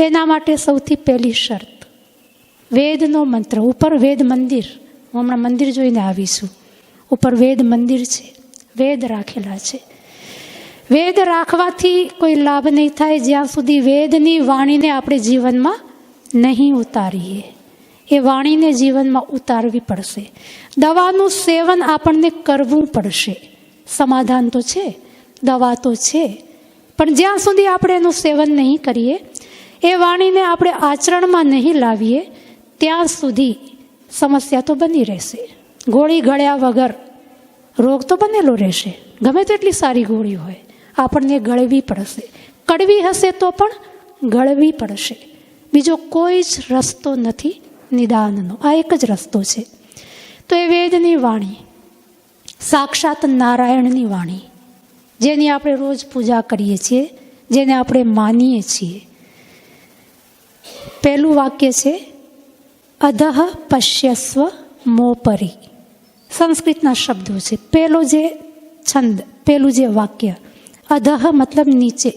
એના માટે સૌથી પહેલી શરત વેદનો મંત્ર. ઉપર વેદ મંદિર, હું હમણાં મંદિર જોઈને આવીશું. ઉપર વેદ મંદિર છે, વેદ રાખેલા છે. વેદ રાખવાથી કોઈ લાભ નહીં થાય જ્યાં સુધી વેદની વાણીને આપણે જીવનમાં નહીં ઉતારીએ. એ વાણીને જીવનમાં ઉતારવી પડશે. દવાનું સેવન આપણને કરવું પડશે. સમાધાન તો છે, દવા તો છે, પણ જ્યાં સુધી આપણે એનું સેવન નહીં કરીએ, એ વાણીને આપણે આચરણમાં નહીં લાવીએ, ત્યાં સુધી સમસ્યા તો બની રહેશે. ગોળી ગળ્યા વગર રોગ તો બનેલો રહેશે. ગમે તેટલી સારી ગોળી હોય, આપણને ગળવી પડશે. કડવી હશે તો પણ ગળવી પડશે. બીજો કોઈ જ રસ્તો નથી નિદાનનો. આ એક જ રસ્તો છે. તો એ વેદની વાણી, સાક્ષાત નારાયણની વાણી, જેની આપણે રોજ પૂજા કરીએ છીએ, જેને આપણે માનીએ છીએ. પહેલું વાક્ય છે અધઃ પશ્યસ્વ મોપરી. સંસ્કૃતના શબ્દો છે. પહેલો જે છંદ, પહેલું જે વાક્ય, અધઃ મતલબ નીચે.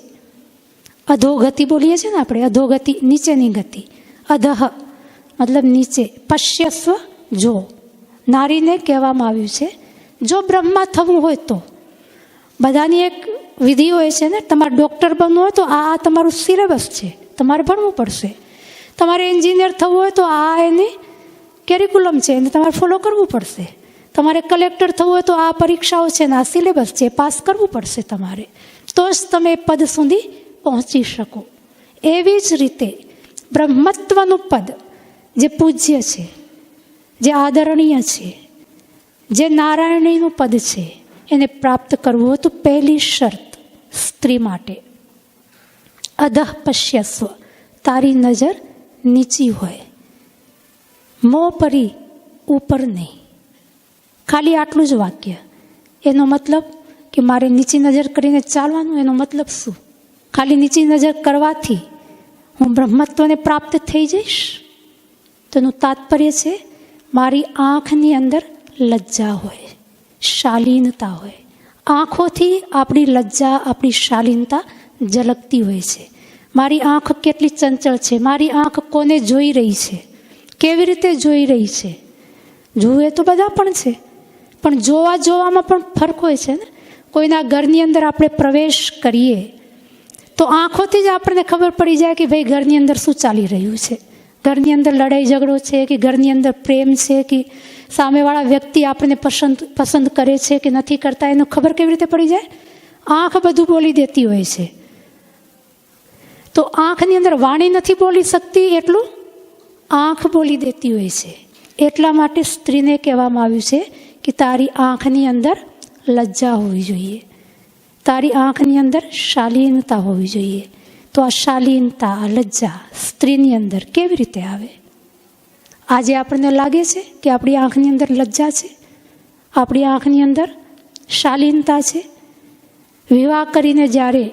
અધોગતિ બોલીએ છીએ ને આપણે, અધોગતિ નીચેની ગતિ. અધઃ મતલબ નીચે. પશ્યસ્વ જો. નારીને કહેવામાં આવ્યું છે જો બ્રહ્મા થવું હોય તો. બધાની એક વિધિ હોય છે ને, તમારે ડૉક્ટર બનવું હોય તો આ તમારું સિલેબસ છે, તમારે ભણવું પડશે. તમારે એન્જિનિયર થવું હોય તો આ એની કેરિક્યુલમ છે, એને તમારે ફોલો કરવું પડશે. તમારે કલેક્ટર થવું હોય તો આ પરીક્ષાઓ છે ને આ સિલેબસ છે, પાસ કરવું પડશે તમારે, તો જ તમે પદ સુધી પહોંચી શકો. એવી જ રીતે બ્રહ્મત્વનું પદ જે પૂજ્ય છે, જે આદરણીય છે, જે નારાયણીનું પદ છે, એને પ્રાપ્ત કરવું હોય તો પહેલી શરત સ્ત્રી માટે અધઃ પશ્યસ્વ, તારી નજર નીચી હોય. મોં પરી, ઉપર નહીં. ખાલી આટલું જ વાક્ય. એનો મતલબ કે મારે નીચી નજર કરીને ચાલવાનું. એનો મતલબ શું? ખાલી નીચી નજર કરવાથી હું બ્રહ્મત્વને પ્રાપ્ત થઈ જઈશ? તેનું તાત્પર્ય છે મારી આંખની અંદર લજ્જા હોય, શાલીનતા હોય. આંખોથી આપણી લજ્જા, આપણી શાલીનતા ઝલકતી હોય છે. મારી આંખ કેટલી ચંચળ છે, મારી આંખ કોને જોઈ રહી છે, કેવી રીતે જોઈ રહી છે. જુએ તો બધા પણ છે, પણ જોવામાં પણ ફરક હોય છે ને. કોઈના ઘરની અંદર આપણે પ્રવેશ કરીએ તો આંખોથી જ આપણને ખબર પડી જાય કે ભાઈ ઘરની અંદર શું ચાલી રહ્યું છે. ઘરની અંદર લડાઈ ઝઘડો છે કે ઘરની અંદર પ્રેમ છે કે સામેવાળા વ્યક્તિ આપણને પસંદ કરે છે કે નથી કરતા, એનો ખબર કેવી રીતે પડી જાય? આંખ બધું બોલી દેતી હોય છે. તો આંખની અંદર વાણી નથી બોલી શકતી, એટલું આંખ બોલી દેતી હોય છે. એટલા માટે સ્ત્રીને કહેવામાં આવ્યું છે કે તારી આંખની અંદર લજ્જા હોવી જોઈએ, તારી આંખની અંદર શાલીનતા હોવી જોઈએ. તો આ શાલીનતા, આ લજ્જા સ્ત્રીની અંદર કેવી રીતે આવે? આજે આપણને લાગે છે કે આપણી આંખની અંદર લજ્જા છે, આપણી આંખની અંદર શાલીનતા છે. વિવાહ કરીને જ્યારે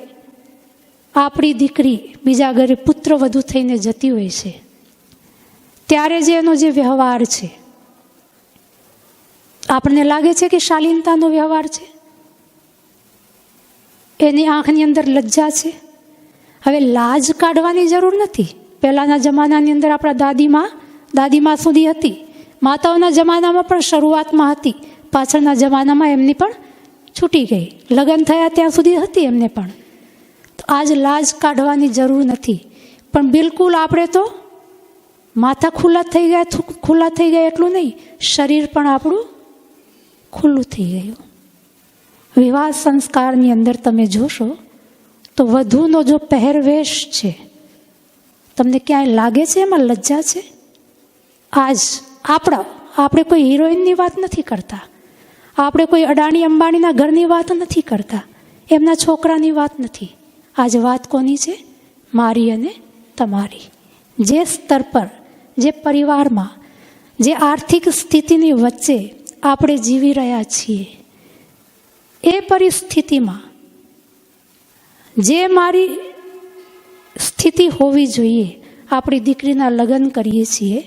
આપણી દીકરી બીજા ઘરે પુત્ર વધુ થઈને જતી હોય છે, ત્યારે જે એનો જે વ્યવહાર છે, આપણને લાગે છે કે શાલીનતાનો વ્યવહાર છે, એની આંખની અંદર લજ્જા છે. હવે લાજ કાઢવાની જરૂર નથી. પહેલાંના જમાનાની અંદર આપણા દાદીમા સુધી હતી, માતાઓના જમાનામાં પણ શરૂઆતમાં હતી, પાછળના જમાનામાં એમની પણ છૂટી ગઈ. લગ્ન થયા ત્યાં સુધી હતી એમને પણ. આજ લાજ કાઢવાની જરૂર નથી. પણ બિલકુલ આપણે તો માથા ખુલ્લા થઈ ગયા એટલું નહીં, શરીર પણ આપણું ખુલ્લું થઈ ગયું. વિવાહ સંસ્કારની અંદર તમે જોશો તો વધુનો જો પહેરવેશ છે, તમને ક્યાંય લાગે છે એમાં લજ્જા છે? આજ આપણે કોઈ હિરોઈનની વાત નથી કરતા, આપણે કોઈ અડાણી અંબાણીના ઘરની વાત નથી કરતા, એમના છોકરાની વાત નથી. આજ વાત કોની છે? મારી અને તમારી. જે સ્તર પર, જે પરિવારમાં, જે આર્થિક સ્થિતિની વચ્ચે આપણે જીવી રહ્યા છીએ, એ પરિસ્થિતિમાં જે મારી સ્થિતિ હોવી જોઈએ, આપણી દીકરીના લગ્ન કરીએ છીએ,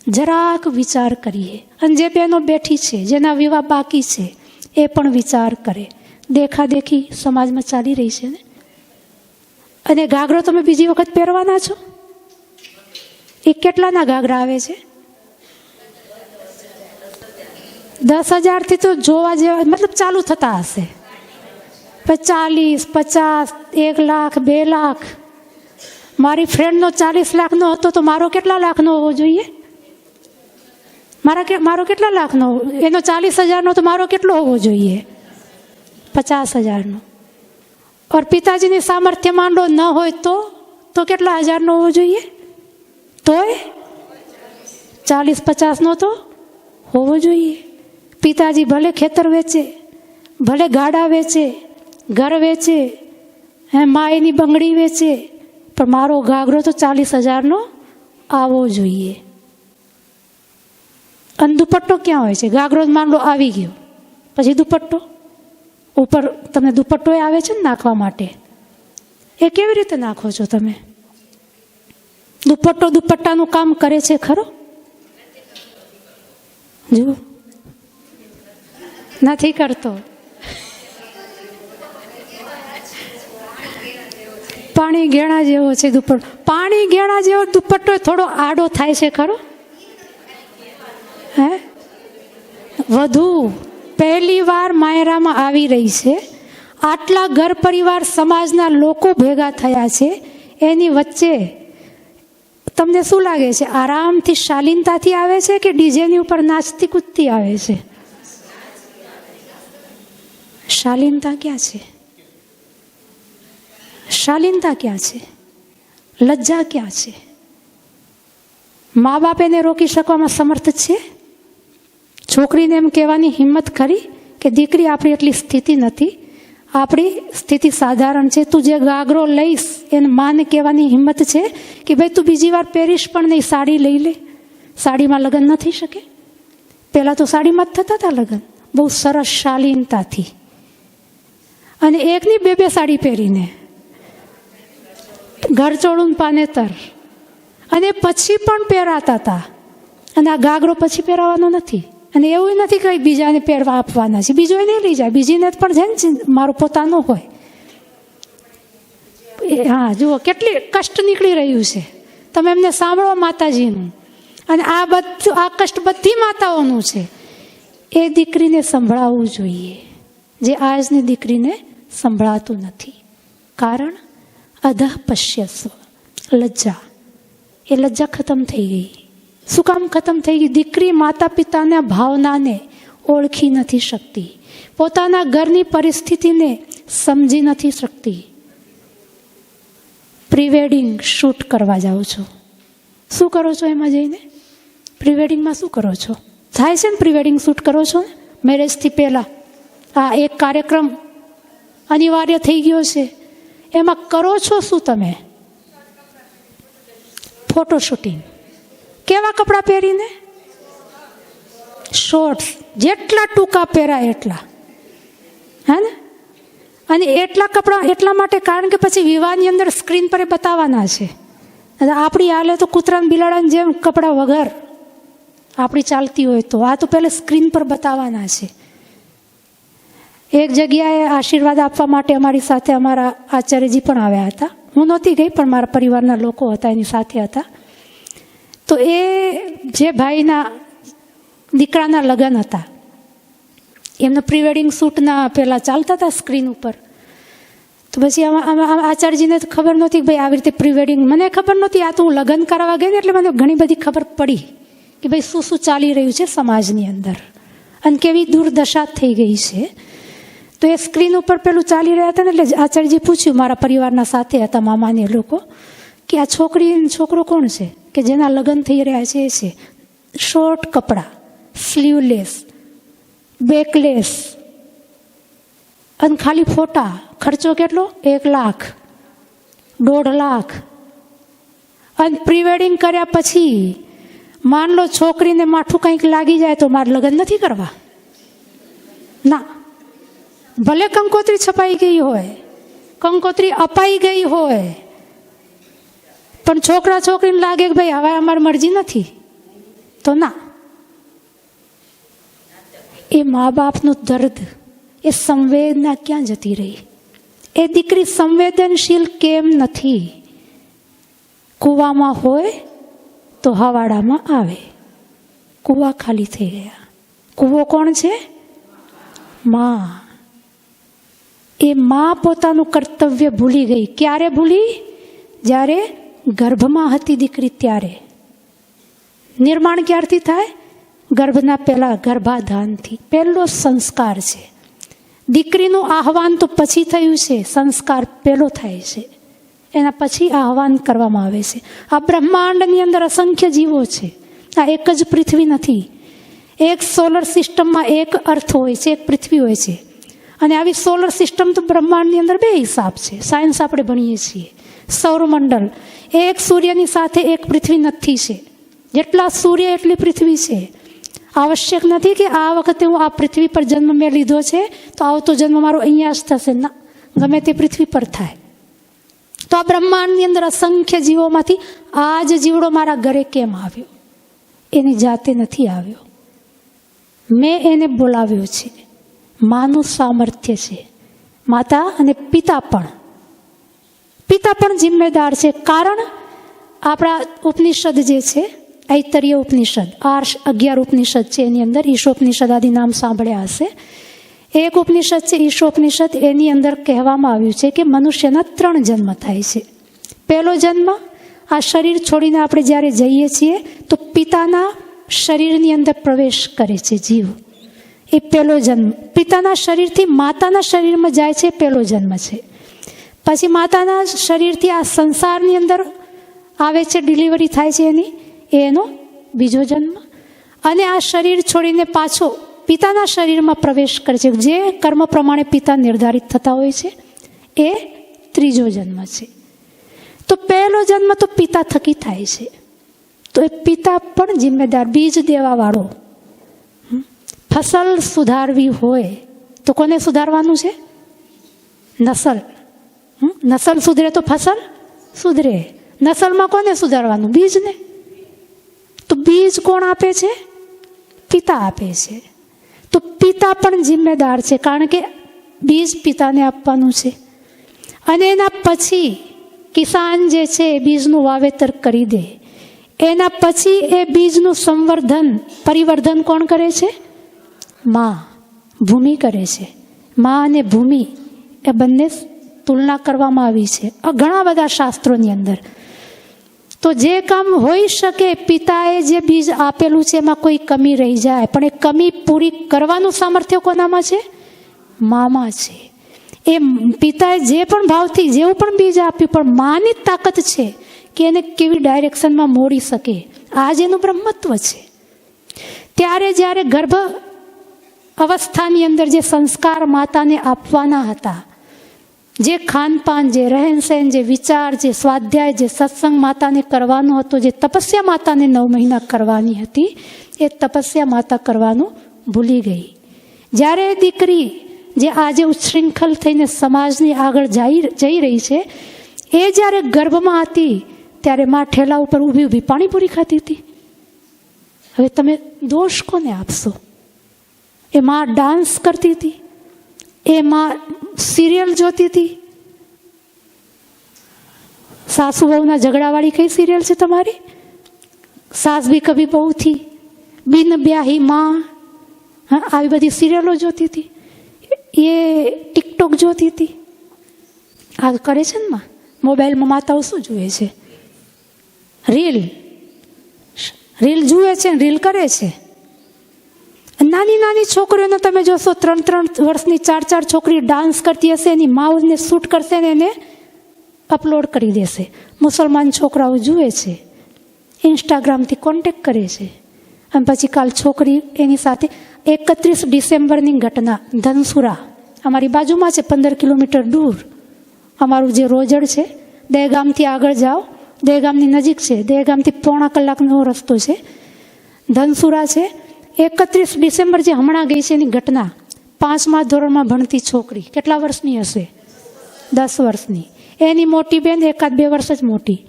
જરાક વિચાર કરીએ. અને જે બહેનો બેઠી છે, જેના વિવાહ બાકી છે, એ પણ વિચાર કરે. દેખાદેખી સમાજમાં ચાલી રહી છે ને. અને ઘાઘરો તમે બીજી વખત પહેરવાના છો? એ કેટલાના ઘાઘરા આવે છે? 10,000થી તો જોવા જેવા, મતલબ ચાલુ થતા હશે. 40, 50, 1 લાખ, 2 લાખ. મારી ફ્રેન્ડનો 40 લાખનો હતો તો મારો કેટલા લાખનો હોવો જોઈએ? મારો કેટલા લાખનો? એનો 40,000નો તો મારો કેટલો હોવો જોઈએ? 50,000નો. ઓર પિતાજીની સામર્થ્ય માંડો ન હોય તો કેટલા હજારનો હોવો જોઈએ? તોય 40-50નો તો હોવો જોઈએ. પિતાજી ભલે ખેતર વેચે, ભલે ગાડા વેચે, ઘર વેચે, માયની બંગડી વેચે, પણ મારો ઘાઘરો તો 40,000નો આવવો જોઈએ. અને દુપટ્ટો ક્યાં હોય છે? ઘાઘરો માંડો આવી ગયો પછી દુપટ્ટો ઉપર, તમને દુપટ્ટો આવે છે ને નાખવા માટે, એ કેવી રીતે નાખો છો તમે? દુપટ્ટો દુપટ્ટાનું કામ કરે છે ખરો? જુઓ, નથી કરતો. પાણી ગેણા જેવો છે દુપટ્ટો. પાણી ગેણા જેવો દુપટ્ટો થોડો આડો થાય છે ખરો? હે, વધુ પહેલી વાર માયરામાં આવી રહી છે. આટલા ઘર પરિવાર સમાજના લોકો ભેગા થયા છે, એની વચ્ચે તમને શું લાગે છે? આરામથી શાલીનતાથી આવે છે કે ડીજેની ઉપર નાચતી કૂદતી આવે છે? શાલીનતા ક્યાં છે? શાલીનતા ક્યાં છે? લજ્જા ક્યાં છે? મા બાપ એને રોકી શકવામાં સમર્થ છે? છોકરીને એમ કહેવાની હિંમત ખરી કે દીકરી, આપણી એટલી સ્થિતિ નથી, આપણી સ્થિતિ સાધારણ છે, તું જે ઘાઘરો લઈશ એને માને કહેવાની હિંમત છે કે ભાઈ તું બીજી વાર પહેરીશ પણ નહીં, સાડી લઈ લે? સાડીમાં લગ્ન ન થઈ શકે? પહેલાં તો સાડીમાં જ થતા હતા લગ્ન, બહુ સરસ શાલીનતાથી. અને એકની 2 સાડી પહેરીને ઘરચોળું પાનેતર, અને પછી પણ પહેરાતા હતા. અને આ ઘાઘરો પછી પહેરાવાનો નથી. અને એવું નથી કે બીજાને પહેરવા આપવાના છે, બીજો નહીં લઈ જાય, બીજીને પણ છે ને મારો પોતાનો હોય. હા, જુઓ કેટલી કષ્ટ નીકળી રહ્યું છે. તમે એમને સાંભળો માતાજીનું. અને આ કષ્ટ બધી માતાઓનું છે. એ દીકરીને સંભળાવવું જોઈએ, જે આજની દીકરીને સંભળાતું નથી. કારણ અધઃ પશ્યસ્વ, લજ્જા. એ લજ્જા ખતમ થઈ ગઈ. શું કામ ખતમ થઈ ગઈ? દીકરી માતા પિતાના ભાવનાને ઓળખી નથી શકતી, પોતાના ઘરની પરિસ્થિતિને સમજી નથી શકતી. પ્રી-વેડિંગ શૂટ કરવા જાઓ છો, શું કરો છો એમાં જઈને? પ્રી-વેડિંગમાં શું કરો છો? થાય છે ને પ્રી-વેડિંગ શૂટ કરો છો ને મેરેજથી પહેલાં. આ એક કાર્યક્રમ અનિવાર્ય થઈ ગયો છે. એમાં કરો છો શું તમે? Photo shooting. કેવા કપડાં પહેરીને? શોર્ટ્સ, જેટલા ટૂંકા પહેરાય એટલા, હે ને? અને એટલા કપડાં એટલા માટે કારણ કે પછી વિવાહની અંદર સ્ક્રીન પર બતાવવાના છે. આપણી હાલે તો કૂતરાને બિલાડાની જેમ કપડાં વગર આપણી ચાલતી હોય તો આ તો પહેલાં સ્ક્રીન પર બતાવવાના છે. એક જગ્યાએ આશીર્વાદ આપવા માટે અમારી સાથે અમારા આચાર્યજી પણ આવ્યા હતા. હું નહોતી ગઈ, પણ મારા પરિવારના લોકો હતા, એની સાથે હતા. તો એ જે ભાઈના દીકરાના લગ્ન હતા, એમના પ્રી-વેડિંગ શૂટના પહેલાં ચાલતા હતા સ્ક્રીન ઉપર. તો પછી આચાર્યજીને તો ખબર નહોતી કે ભાઈ આવી રીતે પ્રી-વેડિંગ, મને ખબર નહોતી. આ તો હું લગ્ન કરાવવા ગઈ ને એટલે મને ઘણી બધી ખબર પડી કે ભાઈ શું શું ચાલી રહ્યું છે સમાજની અંદર અને કેવી દુર્દશા થઈ ગઈ છે. તો એ સ્ક્રીન ઉપર પેલું ચાલી રહ્યા હતા ને એટલે આચાર્યજી પૂછ્યું, મારા પરિવારના સાથે હતા મામાને લોકો, કે આ છોકરો કોણ છે કે જેના લગ્ન થઈ રહ્યા છે? એ છે શોર્ટ કપડાં, સ્લીવલેસ, બેકલેસ, અને ખાલી ફોટા. ખર્ચો કેટલો? 1 લાખ, 1.5 લાખ. અને પ્રી-વેડિંગ કર્યા પછી માન લો છોકરીને માથું કંઈક લાગી જાય તો મારે લગ્ન નથી કરવા ના. ભલે કંકોત્રી છપાઈ ગઈ હોય, કંકોત્રી અપાઈ ગઈ હોય, પણ છોકરા છોકરીને લાગે કે ભાઈ હવે અમારી મરજી નથી તો ના. એ મા બાપનું દર્દ, એ સંવેદના ક્યાં જતી રહી? એ દીકરી સંવેદનશીલ કેમ નથી? કૂવામાં હોય તો હવાડામાં આવે. કૂવા ખાલી થઈ ગયા. કૂવો કોણ છે? માં. એ માં પોતાનું કર્તવ્ય ભૂલી ગઈ. ક્યારે ભૂલી? જ્યારે ગર્ભમાં હતી દીકરી ત્યારે. નિર્માણ ક્યારથી થાય? ગર્ભના પહેલા ગર્ભાધાનથી. પહેલો સંસ્કાર છે. દીકરીનું આહવાન તો પછી થયું છે, સંસ્કાર પહેલો થાય છે, એના પછી આહવાન કરવામાં આવે છે. આ બ્રહ્માંડની અંદર અસંખ્ય જીવો છે. આ એક જ પૃથ્વી નથી. એક સોલર સિસ્ટમમાં એક અર્થ હોય છે, એક પૃથ્વી હોય છે. અને આવી સોલર સિસ્ટમ તો બ્રહ્માંડની અંદર બે હિસાબ છે. સાયન્સ આપણે ભણીએ છીએ. સૌરમંડળ એક સૂર્યની સાથે એક પૃથ્વી નથી છે. જેટલા સૂર્ય એટલી પૃથ્વી છે. આવશ્યક નથી કે આ વખતે હું આ પૃથ્વી પર જન્મ મેં લીધો છે તો આવતો જન્મ મારો અહીંયા જ થશે. ના, ગમે તે પૃથ્વી પર થાય. તો આ બ્રહ્માંડની અંદર અસંખ્ય જીવોમાંથી આ જ જીવડો મારા ઘરે કેમ આવ્યો? એની જાતે નથી આવ્યો. મેં એને બોલાવ્યો છે. માનું સામર્થ્ય છે. માતા અને પિતા પણ જિમ્મેદાર છે. કારણ આપણા ઉપનિષદ જે છે, ઐતરીય ઉપનિષદ, 11 ઉપનિષદ છે, એની અંદર ઈશોપનિષદ આદિ નામ સાંભળ્યા હશે. એક ઉપનિષદ છે ઈશોપનિષદ, એની અંદર કહેવામાં આવ્યું છે કે મનુષ્યના 3 જન્મ થાય છે. પહેલો જન્મ, આ શરીર છોડીને આપણે જ્યારે જઈએ છીએ તો પિતાના શરીરની અંદર પ્રવેશ કરે છે જીવ. એ પહેલો જન્મ. પિતાના શરીરથી માતાના શરીરમાં જાય છે, પહેલો જન્મ છે. પછી માતાના શરીરથી આ સંસારની અંદર આવે છે, ડિલિવરી થાય છે એની, એનો બીજો જન્મ. અને આ શરીર છોડીને પાછો પિતાના શરીરમાં પ્રવેશ કરે છે. જે કર્મ પ્રમાણે પિતા નિર્ધારિત થતા હોય છે, એ ત્રીજો જન્મ છે. તો પહેલો જન્મ તો પિતા થકી થાય છે. તો એ પિતા પણ જિમ્મેદાર. બીજ દેવાવાળો. ફસલ સુધારવી હોય તો કોને સુધારવાનું છે? નસલ. નસલ સુધરે તો ફસલ સુધરે. નસલમાં કોને સુધારવાનું? બીજને. તો બીજ કોણ આપે છે? પિતા આપે છે. તો પિતા પણ જિમ્મેદાર છે, કારણ કે બીજ પિતાને આપવાનું છે. અને એના પછી કિસાન જે છે એ બીજનું વાવેતર કરી દે. એના પછી એ બીજનું સંવર્ધન, પરિવર્ધન કોણ કરે છે? માં, ભૂમિ કરે છે. માં અને ભૂમિ એ બંને તુલના કરવામાં આવી છે ઘણા બધા શાસ્ત્રોની અંદર. તો જે કામ હોઈ શકે, પિતાએ જે બીજ આપેલું છે એમાં કોઈ કમી રહી જાય, પણ એ કમી પૂરી કરવાનું સામર્થ્ય કોનામાં છે? મામાં છે. એ પિતાએ જે પણ ભાવથી જેવું પણ બીજ આપ્યું, પણ માની તાકાત છે કે એને કેવી ડાયરેક્શનમાં મોડી શકે. આ જ એનું બ્રહ્મત્વ છે. ત્યારે જ્યારે ગર્ભ અવસ્થાની અંદર જે સંસ્કાર માતાને આપવાના હતા, જે ખાનપાન, જે રહેનસહેન, જે વિચાર, જે સ્વાધ્યાય, જે સત્સંગ માતાને કરવાનો હતો, જે તપસ્યા માતાને 9 મહિના કરવાની હતી, એ તપસ્યા માતા કરવાનું ભૂલી ગઈ. જ્યારે દીકરી જે આજે ઉચ્છૃંખલ થઈને સમાજની આગળ જઈ રહી છે, એ જ્યારે ગર્ભમાં હતી ત્યારે માં ઠેલા ઉપર ઊભી ઊભી પાણીપુરી ખાતી હતી. હવે તમે દોષ કોને આપશો? એ માં ડાન્સ કરતી હતી, એ માં સિરિયલ જોતી હતી. સાસુ વહુના ઝઘડાવાળી કઈ સિરિયલ છે તમારી? સાસ ભી કભી બહુ થી, બિન બ્યાહી માં, આવી બધી સિરિયલો જોતી હતી. એ ટિકટોક જોતી હતી. આ કરે છે ને માં, મોબાઈલમાં માતાઓ શું જુએ છે? રીલ જુએ છે, રીલ કરે છે. નાની નાની છોકરીઓને તમે જોશો, 3 વર્ષની 4 છોકરી ડાન્સ કરતી હશે, એની માઓને શૂટ કરશે ને એને અપલોડ કરી દેશે. મુસલમાન છોકરાઓ જુએ છે, ઇન્સ્ટાગ્રામથી કોન્ટેક્ટ કરે છે. અને પછી કાલ છોકરી એની સાથે 31 ડિસેમ્બરની ઘટના, ધનસુરા અમારી બાજુમાં છે, 15 કિલોમીટર દૂર. અમારું જે રોજડ છે, દહેગામથી આગળ જાઓ, દહેગામની નજીક છે, દહેગામથી પોણા કલાકનો રસ્તો છે. ધનસુરા છે. 31 ડિસેમ્બર જે હમણાં ગઈ છે એની ઘટના, 5મા ધોરણમાં ભણતી છોકરી, કેટલા વર્ષની હશે? 10 વર્ષની. એની મોટી બેન 1-2 વર્ષ જ મોટી.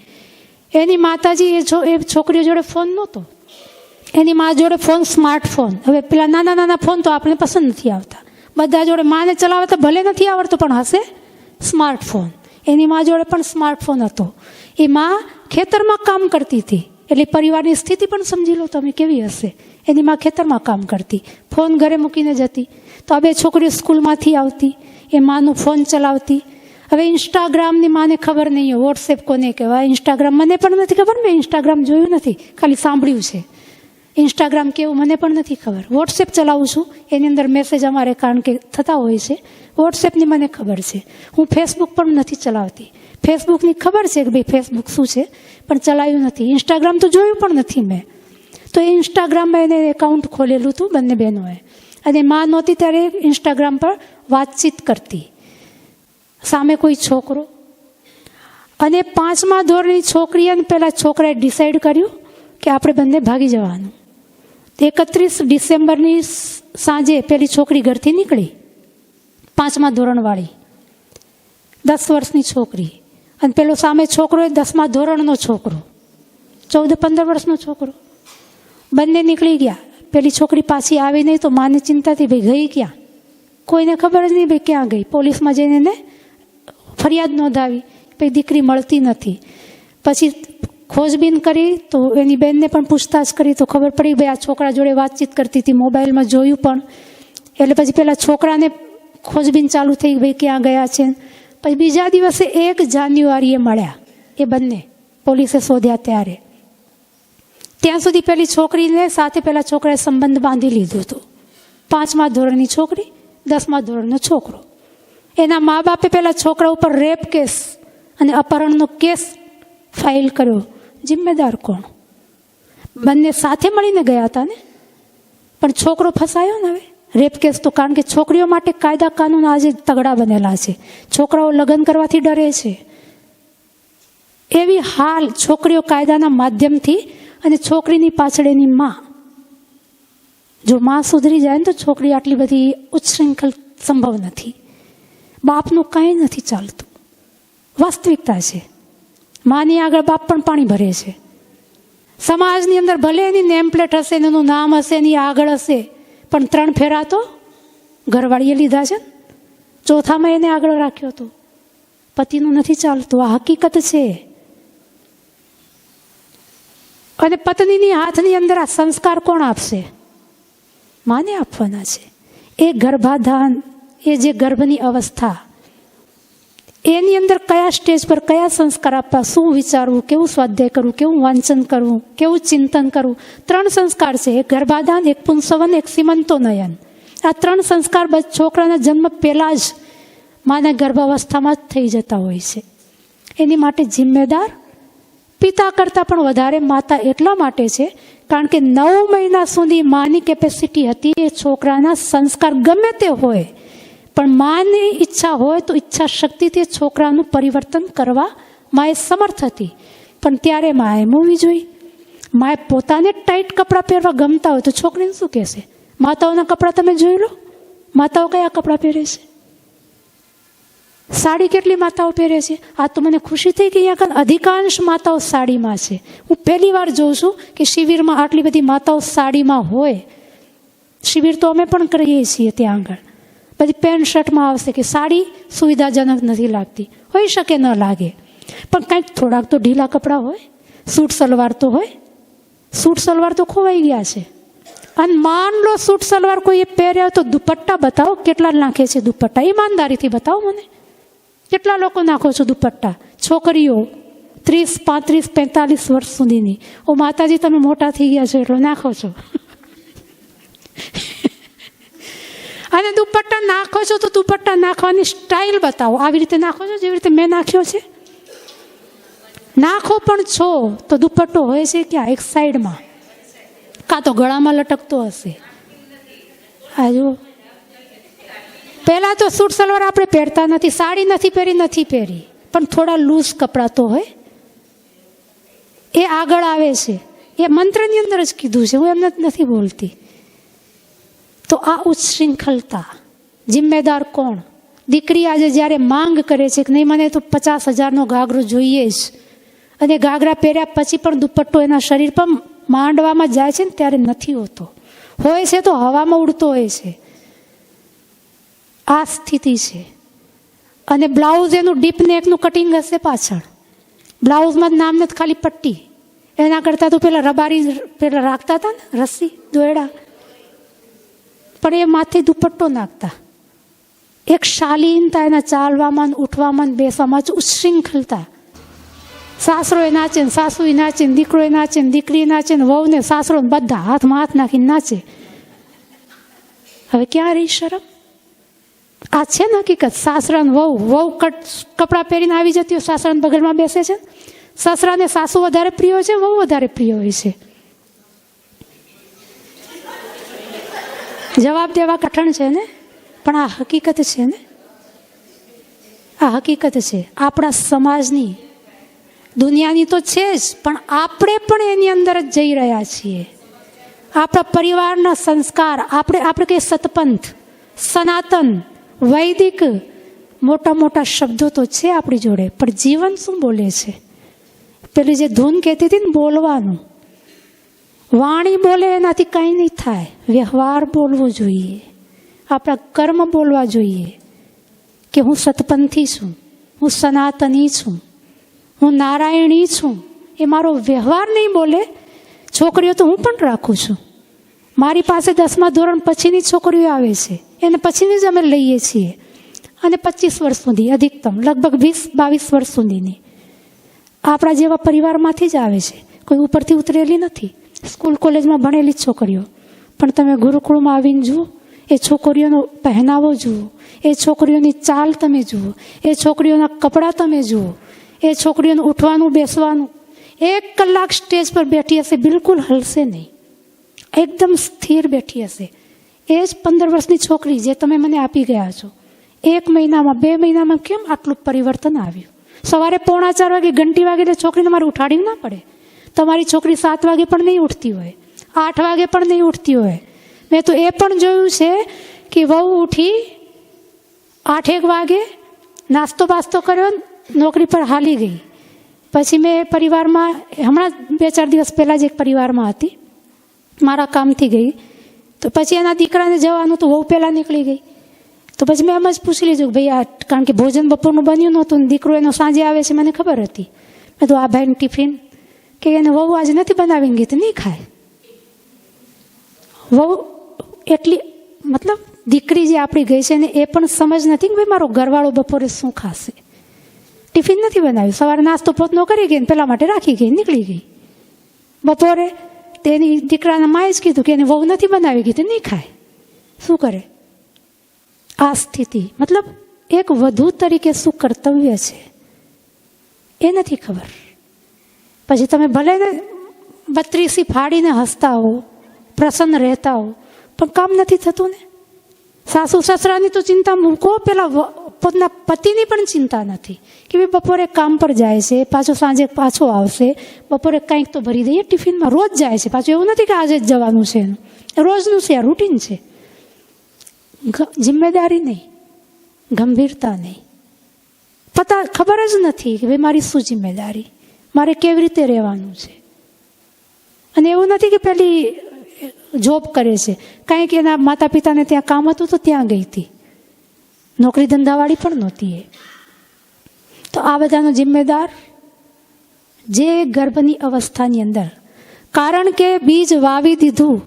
એની માતાજી એ છોકરીઓ જોડે ફોન નહોતો, એની મા જોડે ફોન, સ્માર્ટફોન. હવે પેલા નાના નાના ફોન તો આપણે પસંદ નથી આવતા. બધા જોડે માને ચલાવતા ભલે નથી આવડતો, પણ હશે સ્માર્ટફોન. એની મા જોડે પણ સ્માર્ટફોન હતો. એ મા ખેતરમાં કામ કરતી હતી, એટલે પરિવારની સ્થિતિ પણ સમજી લો તમે કેવી હશે. એની મા ખેતરમાં કામ કરતી, ફોન ઘરે મૂકીને જતી. તો આ બે છોકરીઓ સ્કૂલમાંથી આવતી, એ માનું ફોન ચલાવતી. હવે ઇન્સ્ટાગ્રામની માને ખબર નહીં હોય, વોટ્સએપ કોને કહેવાય, ઇન્સ્ટાગ્રામ મને પણ નથી ખબર, મેં ઇન્સ્ટાગ્રામ જોયું નથી, ખાલી સાંભળ્યું છે. ઇન્સ્ટાગ્રામ કેવું મને પણ નથી ખબર. વોટ્સએપ ચલાવું છું, એની અંદર મેસેજ અમારે કારણ કે થતા હોય છે. વોટ્સએપની મને ખબર છે. હું ફેસબુક પણ નથી ચલાવતી. ફેસબુકની ખબર છે કે ભાઈ ફેસબુક શું છે, પણ ચલાવ્યું નથી. ઇન્સ્ટાગ્રામ તો જોયું પણ નથી મેં. તો એ ઇન્સ્ટાગ્રામમાં એને એકાઉન્ટ ખોલેલું હતું બંને બહેનોએ, અને માં નહોતી ત્યારે ઇન્સ્ટાગ્રામ પર વાતચીત કરતી. સામે કોઈ છોકરો, અને 5મા ધોરણની છોકરી, અને પેલા છોકરાએ ડિસાઈડ કર્યું કે આપણે બંને ભાગી જવાનું. 31 ડિસેમ્બરની સાંજે પેલી છોકરી ઘરથી નીકળી, 5મા ધોરણવાળી, 10 વર્ષની છોકરી, અને પેલો સામે છોકરો એ 10મા ધોરણનો છોકરો, 14-15 વર્ષનો છોકરો. બંને નીકળી ગયા. પેલી છોકરી પાછી આવી નહીં, તો માને ચિંતા થઈ, ભાઈ ગઈ ક્યાં, કોઈને ખબર જ નહીં ભાઈ ક્યાં ગઈ. પોલીસમાં જઈને એને ફરિયાદ નોંધાવી, ભાઈ દીકરી મળતી નથી. પછી ખોજબીન કરી, તો એની બેનને પણ પૂછતાછ કરી, તો ખબર પડી ભાઈ આ છોકરા જોડે વાતચીત કરતી હતી, મોબાઈલમાં જોયું પણ. એટલે પછી પેલા છોકરાને ખોજબીન ચાલુ થઈ, ભાઈ ક્યાં ગયા છે. પછી બીજા દિવસે 1 જાન્યુઆરીએ મળ્યા એ બંને, પોલીસે શોધ્યા ત્યારે. ત્યાં સુધી પેલી છોકરીને સાથે પેલા છોકરાએ સંબંધ બાંધી લીધું હતું. 5મા ધોરણની છોકરી, 10મા ધોરણનો છોકરો. એના મા બાપે પેલા છોકરા ઉપર રેપ કેસ અને અપહરણનો કેસ ફાઇલ કર્યો. જિમ્મેદાર કોણ? બંને સાથે મળીને ગયા હતા ને, પણ છોકરો ફસાયો ને. હવે રેપ કેસ તો, કારણ કે છોકરીઓ માટે કાયદા કાનૂન આજે તગડા બનેલા છે. છોકરાઓ લગ્ન કરવાથી ડરે છે. એવી હાલ છોકરીઓ કાયદાના માધ્યમથી, અને છોકરીની પાછળ એની માં. જો માં સુધરી જાય ને તો છોકરી આટલી બધી ઉચ્છૃંખલ સંભવ નથી. બાપનું કંઈ નથી ચાલતું, વાસ્તવિકતા છે. માની આગળ બાપ પણ પાણી ભરે છે. સમાજની અંદર ભલે એની નેમ પ્લેટ હશે, એનું નામ હશે, એની આગળ હશે, પણ 3 ફેરા તો ઘરવાળીએ લીધા છે. ચોથામાં એને આગળ રાખ્યો હતો. પતિનું નથી ચાલતું, આ હકીકત છે. અને પત્નીની હાથની અંદર આ સંસ્કાર કોણ આપશે? માને આપવાના છે. એ ગર્ભાધાન, એ જે ગર્ભની અવસ્થા, એની અંદર કયા સ્ટેજ પર કયા સંસ્કાર આપવા, શું વિચારવું, કેવું સ્વાધ્યાય કરવું, કેવું વાંચન કરવું, કેવું ચિંતન કરવું. 3 સંસ્કાર છે, એક ગર્ભાધાન, એક પુંસવન, એક સીમંતોનયન. આ 3 સંસ્કાર છોકરાના જન્મ પહેલાં જ માના ગર્ભાવસ્થામાં જ થઈ જતા હોય છે. એની માટે જિમ્મેદાર પિતા કરતાં પણ વધારે માતા એટલા માટે છે, કારણ કે 9 મહિના સુધી માની કેપેસિટી હતી એ છોકરાના સંસ્કાર ગમે તે હોય, પણ માની ઈચ્છા હોય તો ઈચ્છા શક્તિથી છોકરાનું પરિવર્તન કરવા માએ સમર્થ હતી. પણ ત્યારે માએ મૂવી જોઈ. માએ પોતાને ટાઈટ કપડાં પહેરવા ગમતા હોય તો છોકરીને શું કહેશે? માતાઓના કપડાં તમે જોઈ લો, માતાઓ કયા કપડાં પહેરે છે? સાડી કેટલી માતાઓ પહેરે છે? આ તો મને ખુશી થઈ કે અહીંયા અધિકાંશ માતાઓ સાડીમાં છે. હું પહેલી વાર જોઉં છું કે શિબિરમાં આટલી બધી માતાઓ સાડીમાં હોય. શિબિર તો અમે પણ કરીએ છીએ ત્યાં આગળ. બધી પેન્ટ શર્ટમાં આવશે કે સાડી સુવિધાજનક નથી લાગતી. હોઈ શકે ન લાગે, પણ કંઈક થોડાક તો ઢીલા કપડાં હોય. સૂટ સલવાર તો હોય. સૂટ સલવાર તો ખોવાઈ ગયા છે. અને માન લો સૂટ સલવાર કોઈ પહેર્યા તો દુપટ્ટા બતાવો, કેટલા નાખે છે દુપટ્ટા? ઈમાનદારીથી બતાવો મને, કેટલા લોકો નાખો છો દુપટ્ટા? છોકરીઓ 30, 35, 45 વર્ષ સુધીની. ઓ માતાજી, તમે મોટા થઈ ગયા છો એટલો નાખો છો. અને દુપટ્ટા નાખો છો તો દુપટ્ટા નાખવાની સ્ટાઇલ બતાવો. આવી રીતે નાખો છો જેવી રીતે મેં નાખ્યો છે? નાખો પણ છો તો દુપટ્ટો હોય છે ક્યાં? એક સાઈડમાં, કાં તો ગળામાં લટકતો હશે. આજુ પહેલાં તો સૂટ સલવાર આપણે પહેરતા નથી, સાડી નથી પહેરી, પણ થોડા લૂઝ કપડાં તો હોય. એ આગળ આવે છે, એ મંત્રની અંદર જ કીધું છે, હું એમને નથી બોલતી. તો આ ઉચ્છૃંખલતા. જિમ્મેદાર કોણ? દીકરી આજે જ્યારે માંગ કરે છે કે નહીં મને તો 50,000નો ઘાઘરો જોઈએ જ, અને ઘાઘરા પહેર્યા પછી પણ દુપટ્ટો એના શરીર પર માંડવામાં જાય છે ને ત્યારે નથી હોતો. હોય છે તો હવામાં ઉડતો હોય છે. આ સ્થિતિ છે. અને બ્લાઉઝ એનું ડીપ નેકનું કટિંગ હશે પાછળ. બ્લાઉઝમાં નામ નથી, ખાલી પટ્ટી. એના કરતાં તો પેલા રબારી પેલા રાખતા હતા ને, રસ્સી દોયડા, પણ એ માથે દુપટ્ટો નાખતા. એક શાલીનતા એના ચાલવામાં, ઉઠવામાં, બેસવામાં, ઉચ્છૃંખલતા. સાસરો એ નાચે ને સાસુ એ નાચે ને દીકરો એ નાચે ને દીકરી નાચે ને વહુ ને સાસરો બધા હાથમાં હાથ નાખીને નાચે. હવે ક્યાં રહી શરમ? આ છે ને હકીકત. સાસરા ને વહુ કપડાં પહેરીને આવી જતી હોય, સાસરાને બગલમાં બેસે છે. સસરાને સાસુ વધારે પ્રિય હોય છે, વહુ વધારે પ્રિય હોય છે. જવાબ દેવા કઠણ છે ને, પણ આ હકીકત છે ને. આ હકીકત છે આપણા સમાજની, દુનિયાની તો છે જ, પણ આપણે પણ એની અંદર જ જઈ રહ્યા છીએ. આપણા પરિવારના સંસ્કાર, આપણે કહીએ સતપંથ, સનાતન, વૈદિક, મોટા મોટા શબ્દો તો છે આપણી જોડે, પણ જીવન શું બોલે છે? પેલી જે ધૂન કહેતી હતી ને, બોલવાનું. વાણી બોલે એનાથી કંઈ નહીં થાય, વ્યવહાર બોલવો જોઈએ, આપણા કર્મ બોલવા જોઈએ કે હું સતપંથી છું, હું સનાતની છું, હું નારાયણી છું. એ મારો વ્યવહાર નહીં બોલે. છોકરીઓ તો હું પણ રાખું છું. મારી પાસે 10મા ધોરણ પછીની છોકરીઓ આવે છે, એને પછીની જ અમે લઈએ છીએ. અને 25 વર્ષ સુધી અધિકતમ, લગભગ 20-22 વર્ષ સુધીની આપણા જેવા પરિવારમાંથી જ આવે છે. કોઈ ઉપરથી ઉતરેલી નથી, સ્કૂલ કોલેજમાં ભણેલી છોકરીઓ. પણ તમે ગુરુકુળમાં આવીને જુઓ, એ છોકરીઓનો પહેનાવો જુઓ, એ છોકરીઓની ચાલ તમે જુઓ, એ છોકરીઓના કપડાં તમે જુઓ, એ છોકરીઓનું ઉઠવાનું બેસવાનું. 1 કલાક સ્ટેજ પર બેઠી હશે, બિલકુલ હલશે નહીં, એકદમ સ્થિર બેઠી હશે. એ જ 15 વર્ષની છોકરી જે તમે મને આપી ગયા છો, 1 મહિનામાં 2 મહિનામાં કેમ આટલું પરિવર્તન આવ્યું? સવારે 3:45 વાગે ઘંટી વાગે એટલે છોકરીને મારે ઉઠાડવી ના પડે. તમારી છોકરી 7 વાગે પણ નહીં ઉઠતી હોય, 8 વાગે પણ નહીં ઉઠતી હોય. મેં તો એ પણ જોયું છે કે વહુ ઉઠી 8-1 વાગે, નાસ્તો બાસ્તો કર્યો, નોકરી પર હાલી ગઈ. પછી મેં પરિવારમાં, હમણાં 2-4 દિવસ પહેલાં જ એક પરિવારમાં હતી, મારા કામથી ગઈ. તો પછી એના દીકરાને જવાનું તો વહુ પહેલાં નીકળી ગઈ. તો પછી મેં એમ જ પૂછી લીધું કે ભાઈ આ, કારણ કે ભોજન બપોરનું બન્યું નહોતું ને દીકરો એનો સાંજે આવે છે, મને ખબર હતી. મેં તો આ ભાઈને ટિફિન કે એને વહુ આજે નથી બનાવીને ગઈ તો નહીં ખાય. વહુ એટલી, મતલબ દીકરી જે આપણી ગઈ છે ને એ પણ સમજ નથી કે ભાઈ મારો ઘરવાળો બપોરે શું ખાશે. ટિફિન નથી બનાવ્યું, સવારે નાસ્તો પોતનો કરી ગઈ ને પેલા માટે રાખી ગઈ, નીકળી ગઈ. બપોરે તેની દીકરાના માએ જ કીધું કે એને વહુ નથી બનાવી ગઈ તો નહીં ખાય. શું કરે? આ સ્થિતિ, મતલબ એક વધુ તરીકે શું કર્તવ્ય છે એ નથી ખબર. પછી તમે ભલે ને 32 ફાડીને હસતા હો, પ્રસન્ન રહેતા હો, પણ કામ નથી થતું ને. સાસુ સસરાની તો ચિંતા મૂકો, પેલા પોતાના પતિની પણ ચિંતા નથી કે ભાઈ બપોરે કામ પર જાય છે, પાછો સાંજે પાછો આવશે, બપોરે કંઈક તો ભરી દઈએ ટિફિનમાં. રોજ જાય છે પાછું, એવું નથી કે આજે જ જવાનું છે, એનું રોજનું છે, આ રૂટીન છે. જિમ્મેદારી નહીં, ગંભીરતા નહીં, ખબર જ નથી કે ભાઈ મારી શું જિમ્મેદારી, મારે કેવી રીતે રહેવાનું છે. અને એવું નથી કે પેલી જોબ કરે છે, કાંઈક એના માતા પિતાને ત્યાં કામ હતું તો ત્યાં ગઈ હતી, નોકરી ધંધાવાળી પણ નહોતી એ. તો આ બધાનો જિમ્મેદાર જે ગર્ભની અવસ્થાની અંદર, કારણ કે બીજ વાવી દીધું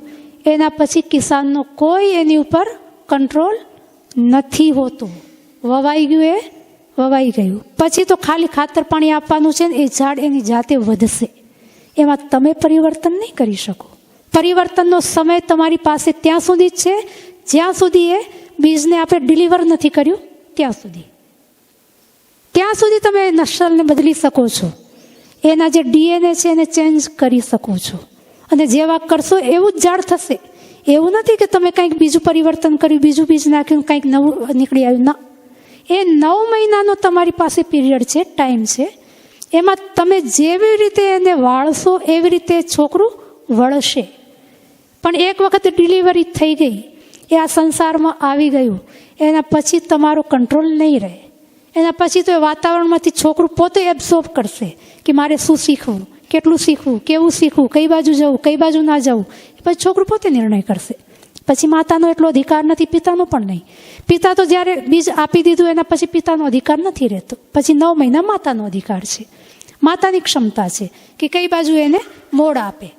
એના પછી કિસાનનો કોઈ એની ઉપર કંટ્રોલ નથી હોતો. વવાઈ ગયું એ વવાઈ ગયું, પછી તો ખાલી ખાતર પાણી આપવાનું છે ને એ ઝાડ એની જાતે વધશે. એમાં તમે પરિવર્તન નહીં કરી શકો. પરિવર્તનનો સમય તમારી પાસે ત્યાં સુધી જ છે જ્યાં સુધી એ બીજને આપણે ડિલિવર નથી કર્યું ત્યાં સુધી તમે નસલને બદલી શકો છો. એના જે DNA છે એને ચેન્જ કરી શકો છો. અને જેવા કરશો એવું જ ઝાડ થશે. એવું નથી કે તમે કંઈક બીજું પરિવર્તન કર્યું, બીજું બીજ નાખ્યું, કંઈક નવું નીકળી આવ્યું. ના, એ 9 મહિનાનો તમારી પાસે પીરિયડ છે, ટાઈમ છે. એમાં તમે જેવી રીતે એને વાળશો એવી રીતે છોકરું વળશે. પણ એક વખત ડિલિવરી થઈ ગઈ, એ આ સંસારમાં આવી ગયું, એના પછી તમારો કંટ્રોલ નહીં રહે. એના પછી તો એ વાતાવરણમાંથી છોકરું પોતે એબ્સોર્બ કરશે કે મારે શું શીખવું, કેટલું શીખવું, કેવું શીખવું, કઈ બાજુ જવું, કઈ બાજુ ના જવું. પછી છોકરું પોતે નિર્ણય કરશે. પછી માતાનો એટલો અધિકાર નથી, પિતાનો પણ નહીં. પિતા તો જ્યારે બીજ આપી દીધું એના પછી પિતાનો અધિકાર નથી રહેતો. પછી 9 મહિના માતાનો અધિકાર છે, માતાની ક્ષમતા છે કે કઈ બાજુ એને મોડ આપે.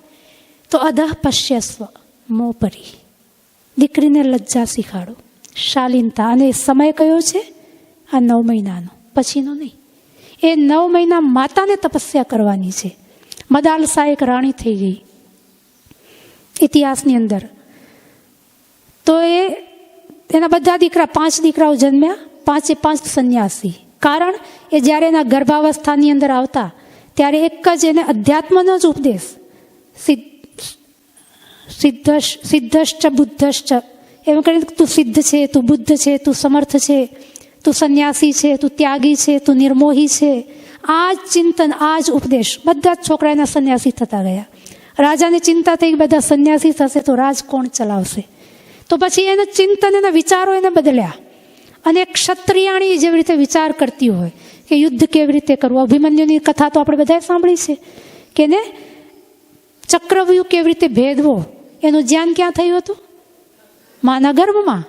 તો અધઃ પશ્યસ્વ મોપરી, દીકરીને લજ્જા શીખાડો, શાલીનતા. અને સમય કયો છે? આ 9 મહિનાનો, પછીનો નહીં. એ 9 મહિના માતાને તપસ્યા કરવાની છે. મદાલસા એક રાણી થઈ ગઈ ઇતિહાસની અંદર. તો એના બધા દીકરા, 5 દીકરાઓ જન્મ્યા, 5 સંન્યાસી. કારણ એ જ્યારે એના ગર્ભાવસ્થાની અંદર આવતા ત્યારે એક જ એને અધ્યાત્મનો જ ઉપદેશ, સિદ્ધશ્ચ બુદ્ધશ્ચ, એમ કરીને તું સિદ્ધ છે, તું બુદ્ધ છે, તું સમર્થ છે, તું સંન્યાસી છે, તું ત્યાગી છે, તું નિર્મોહી છે. આ જ ચિંતન, આ જ ઉપદેશ. બધા જ છોકરા એના સંન્યાસી થતા ગયા. રાજાને ચિંતા થઈ, બધા સંન્યાસી થશે તો રાજ કોણ ચલાવશે? તો પછી એના ચિંતન, એના વિચારો એને બદલ્યા. અને ક્ષત્રિયાણી જેવી રીતે વિચાર કરતી હોય કે યુદ્ધ કેવી રીતે કરવું. અભિમન્યુની કથા તો આપણે બધાએ સાંભળી છે કે એને ચક્રવ્યૂહ કેવી રીતે ભેદવો, એનું જ્ઞાન ક્યાં થયું હતું? માના ગર્ભમાં.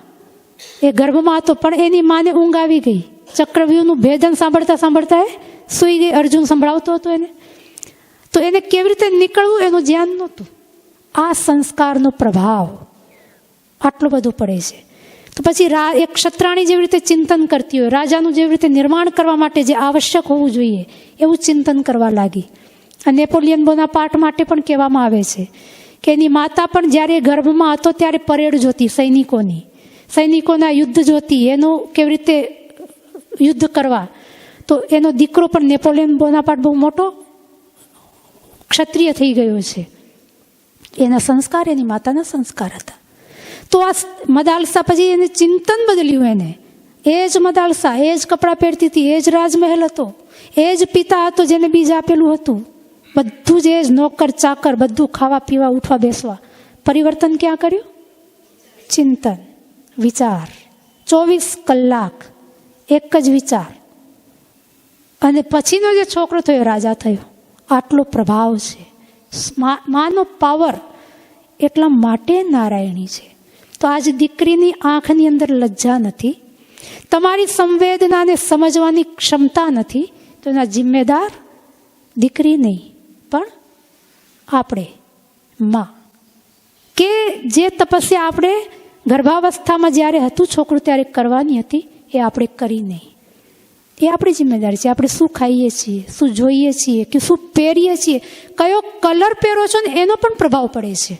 એ ગર્ભમાં હતો પણ એની માને ઊંઘ આવી ગઈ. ચક્રવ્યૂહનું ભેદન સાંભળતા સાંભળતા એ સૂઈ ગઈ. અર્જુન સંભળાવતો હતો એને. તો એને કેવી રીતે નીકળવું એનું જ્ઞાન નહોતું. આ સંસ્કારનો પ્રભાવ આટલું બધું પડે છે. તો પછી એક ક્ષત્રાણી જેવી રીતે ચિંતન કરતી હોય, રાજાનું જેવી રીતે નિર્માણ કરવા માટે જે આવશ્યક હોવું જોઈએ એવું ચિંતન કરવા લાગી. અને નેપોલિયન બોનાપાર્ટ માટે પણ કહેવામાં આવે છે કે એની માતા પણ જ્યારે ગર્ભમાં હતો ત્યારે પરેડ જોતી, સૈનિકોના યુદ્ધ જોતી, એનું કેવી રીતે યુદ્ધ કરવા. તો એનો દીકરો પણ નેપોલિયન બોનાપાર્ટ બહુ મોટો ક્ષત્રિય થઈ ગયો છે. એના સંસ્કાર એની માતાના સંસ્કાર હતા. તો આ મદાલસા પછી એને ચિંતન બદલ્યું. એને એ જ મદાલસા, એ જ કપડાં પહેરતી હતી, એ જ રાજમહેલ હતો, એ જ પિતા હતો જેને બીજ આપેલું હતું, બધું જ એ જ નોકર ચાકર, બધું ખાવા પીવા ઉઠવા બેસવા. પરિવર્તન ક્યાં કર્યું? ચિંતન, વિચાર. 24 કલાક એક જ વિચાર. અને પછીનો જે છોકરો થયો રાજા થયો. આટલો પ્રભાવ છે. માનો પાવર એટલા માટે નારાયણી છે. તો આજ દીકરીની આંખની અંદર લજ્જા નથી, તમારી સંવેદનાને સમજવાની ક્ષમતા નથી, તો એના જિમ્મેદાર દીકરી નહીં પણ આપણે માં. કે જે તપસ્યા આપણે ગર્ભાવસ્થામાં જ્યારે હતું છોકરું ત્યારે કરવાની હતી એ આપણે કરી નહીં. એ આપણી જિમ્મેદારી છે. આપણે શું ખાઈએ છીએ, શું જોઈએ છીએ, કે શું પહેરીએ છીએ, કયો કલર પહેરો છો ને એનો પણ પ્રભાવ પડે છે.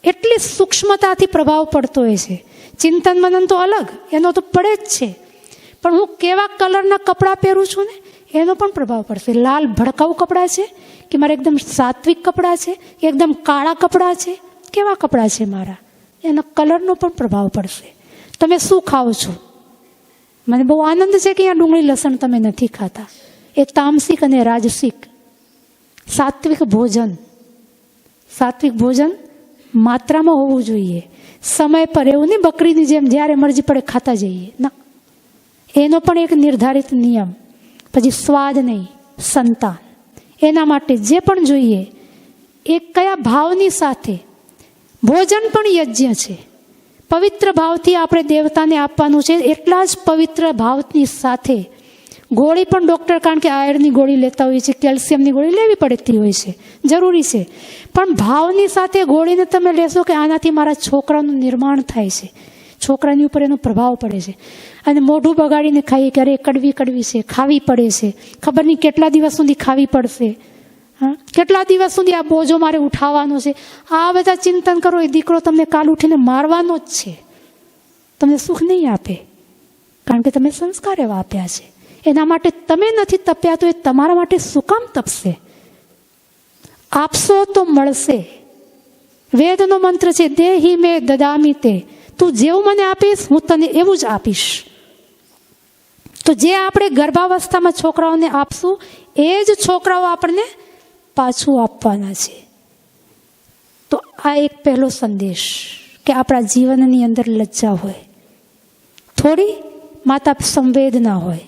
એટલી સૂક્ષ્મતાથી પ્રભાવ પડતો હોય છે. ચિંતન મનન તો અલગ, એનો તો પડે જ છે. પણ હું કેવા કલરના કપડાં પહેરું છું ને એનો પણ પ્રભાવ પડશે. લાલ ભડકાઉ કપડાં છે કે મારે એકદમ સાત્વિક કપડાં છે, કે એકદમ કાળા કપડાં છે, કેવા કપડાં છે મારા, એનો કલરનો પણ પ્રભાવ પડશે. તમે શું ખાઓ છો? મને બહુ આનંદ છે કે અહીંયા ડુંગળી લસણ તમે નથી ખાતા. એ તામસિક અને રાજસિક. સાત્વિક ભોજન માત્રામાં હોવું જોઈએ, સમય પર. એવું નહીં બકરીની જેમ જ્યારે મરજી પડે ખાતા જઈએ, ના. એનો પણ એક નિર્ધારિત નિયમ. પછી સ્વાદ નહીં, સંતાન. એના માટે જે પણ જોઈએ એ કયા ભાવની સાથે. ભોજન પણ યજ્ઞ છે. પવિત્ર ભાવથી આપણે દેવતાને આપવાનું છે. એટલા જ પવિત્ર ભાવની સાથે ગોળી પણ ડૉક્ટર, કારણ કે આયર્નની ગોળી લેતા હોય છે, કેલ્શિયમની ગોળી લેવી પડતી હોય છે, જરૂરી છે. પણ ભાવની સાથે ગોળીને તમે લેશો કે આનાથી મારા છોકરાનું નિર્માણ થાય છે, છોકરાની ઉપર એનો પ્રભાવ પડે છે. અને મોઢું બગાડીને ખાઈએ કે અરે કડવી છે, ખાવી પડે છે, ખબર નહીં કેટલા દિવસ સુધી ખાવી પડશે, કેટલા દિવસ સુધી આ બોજો મારે ઉઠાવવાનો છે. આ બધા ચિંતન કરો, એ દીકરો તમને કાલ ઉઠીને મારવાનો જ છે. તમને સુખ નહીં આપે, કારણ કે તમે સંસ્કાર એવા આપ્યા છે. એના માટે તમે નથી તપ્યા તો એ તમારા માટે શું કામ તપશે? આપશો તો મળશે. વેદનો મંત્ર છે, દેહી મેં દદામી તે. તું જેવું મને આપીશ હું તને એવું જ આપીશ. તો જે આપણે ગર્ભાવસ્થામાં છોકરાઓને આપશું એ જ છોકરાઓ આપણને પાછું આપવાના છે. તો આ એક પહેલો સંદેશ કે આપણા જીવનની અંદર લજ્જા હોય, થોડી માતા સંવેદના હોય.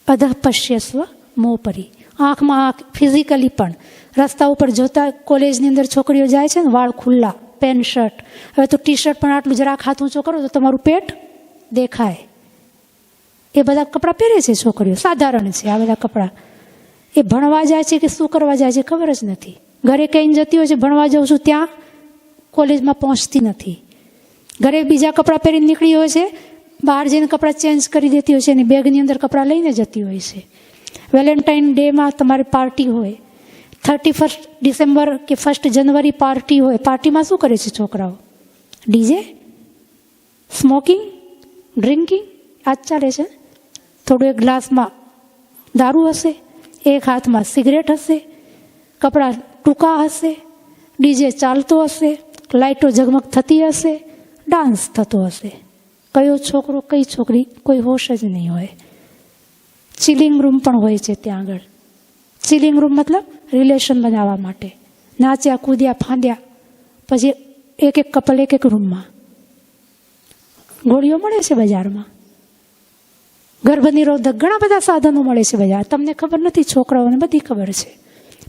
અધઃ પશ્યસ્વ મોપરી. આંખમાં આંખ, ફિઝિકલી પણ. રસ્તા ઉપર જોતા, કોલેજની અંદર છોકરીઓ જાય છે ને વાળ ખુલ્લા, પેન્ટ શર્ટ. હવે તો ટી શર્ટ પણ આટલું જરાક હાથ ઊંચો કરો તો તમારું પેટ દેખાય. એ બધા કપડાં પહેરે છે છોકરીઓ, સાધારણ છે આ બધા કપડાં. એ ભણવા જાય છે કે શું કરવા જાય છે ખબર જ નથી. ઘરે કહીને જતી હોય છે ભણવા જાઉં છું, ત્યાં કોલેજમાં પહોંચતી નથી. ઘરે બીજા કપડાં પહેરીને નીકળી હોય છે, બહાર જઈને કપડાં ચેન્જ કરી દેતી હોય છે, એની બેગની અંદર કપડાં લઈને જતી હોય છે. વેલેન્ટાઇન ડેમાં તમારી પાર્ટી હોય, 31 ડિસેમ્બર કે 1 જાન્યુઆરી પાર્ટી હોય, પાર્ટીમાં શું કરે છે છોકરાઓ? ડીજે, સ્મોકિંગ, ડ્રિંકિંગ, આ જ ચાલે છે. થોડું એક ગ્લાસમાં દારૂ હશે, એક હાથમાં સિગરેટ હશે, કપડાં ટૂંકા હશે, ડીજે ચાલતો હશે, લાઇટો ઝગમગ થતી હશે, ડાન્સ થતો હશે. કયો છોકરો કઈ છોકરી કોઈ હોશ જ નહીં હોય. ચિલિંગ રૂમ પણ હોય છે ત્યાં આગળ. ચિલિંગ રૂમ મતલબ રિલેશન બનાવવા માટે. નાચ્યા કૂદ્યા ફાંદ્યા પછી એક એક કપલ એક એક રૂમમાં. ગોળીઓ મળે છે બજારમાં, ગર્ભ નિરોધક ઘણા બધા સાધનો મળે છે બજાર. તમને ખબર નથી, છોકરાઓને બધી ખબર છે.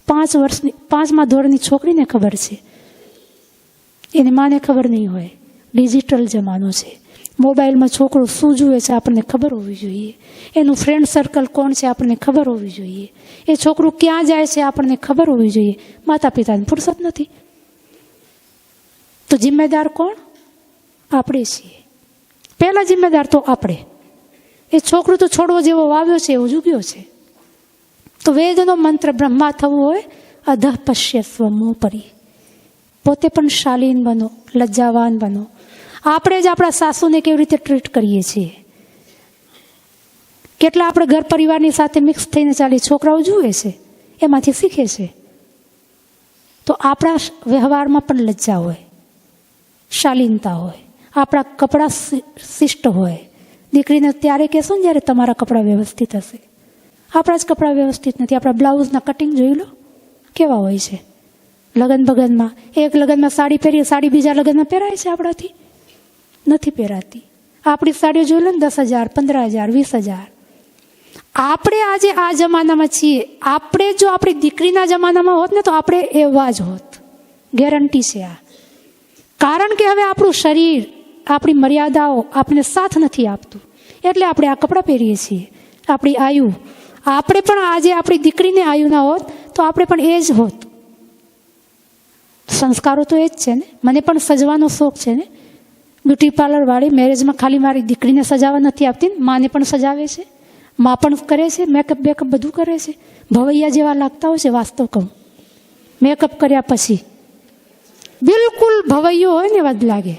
5 વર્ષની 5મા ધોરણની છોકરીને ખબર છે, એની માને ખબર નહીં હોય. ડિજિટલ જમાનો છે. મોબાઈલમાં છોકરો શું જુએ છે આપણને ખબર હોવી જોઈએ. એનું ફ્રેન્ડ સર્કલ કોણ છે આપણને ખબર હોવી જોઈએ. એ છોકરું ક્યાં જાય છે આપણને ખબર હોવી જોઈએ. માતા પિતાને ફુરસત નથી. તો જિમ્મેદાર કોણ? આપણે છીએ. પહેલા જિમ્મેદાર તો આપણે. એ છોકરું તો છોડવો જેવો વાવ્યો છે એવો જ ઉગ્યો છે. તો વેદનો મંત્ર બ્રહ્મા થવું હોય, અધઃ પશ્યસ્વ મોપરી. પોતે પણ શાલીન બનો, લજ્જાવાન બનો. આપણે જ આપણા સાસુને કેવી રીતે ટ્રીટ કરીએ છીએ, કેટલા આપણે ઘર પરિવારની સાથે મિક્સ થઈને ચાલી. છોકરાઓ જુએ છે, એમાંથી શીખે છે. તો આપણા વ્યવહારમાં પણ લજ્જા હોય, શાલીનતા હોય, આપણા કપડાં શિષ્ટ હોય. દીકરીને ત્યારે કહેશો ને જ્યારે તમારા કપડાં વ્યવસ્થિત હશે. આપણા જ કપડાં વ્યવસ્થિત નથી. આપણા બ્લાઉઝના કટિંગ જોઈ લો કેવા હોય છે. લગ્ન ભગનમાં એક લગ્નમાં સાડી પહેરીએ, સાડી બીજા લગ્નમાં પહેરાય છે આપણાથી? નથી પહેરાતી. આપણી સાડીઓ જોઈ લો ને 10,000, 15,000, 20,000. આપણે આજે આ જમાનામાં છીએ. આપણે જો આપણી દીકરીના જમાનામાં હોત ને તો આપણે એવા જ હોત, ગેરંટી છે આ. કારણ કે હવે આપણું શરીર, આપણી મર્યાદાઓ આપણને સાથ નથી આપતું, એટલે આપણે આ કપડાં પહેરીએ છીએ. આપણી આયુ, આપણે પણ આજે આપણી દીકરીને આયુ ના હોત તો આપણે પણ એ જ હોત. સંસ્કારો તો એ જ છે ને. મને પણ સજવાનો શોખ છે ને. બ્યુટી પાર્લર વાળી મેરેજમાં ખાલી મારી દીકરીને સજાવવા નથી આપતી, માને પણ સજાવે છે, મા પણ કરે છે, મેકઅપ બેકઅપ બધું કરે છે. ભવૈયા જેવા લાગતા હોય છે વાસ્તવ કહું. મેકઅપ કર્યા પછી બિલકુલ ભવૈયો હોય ને એવા જ લાગે.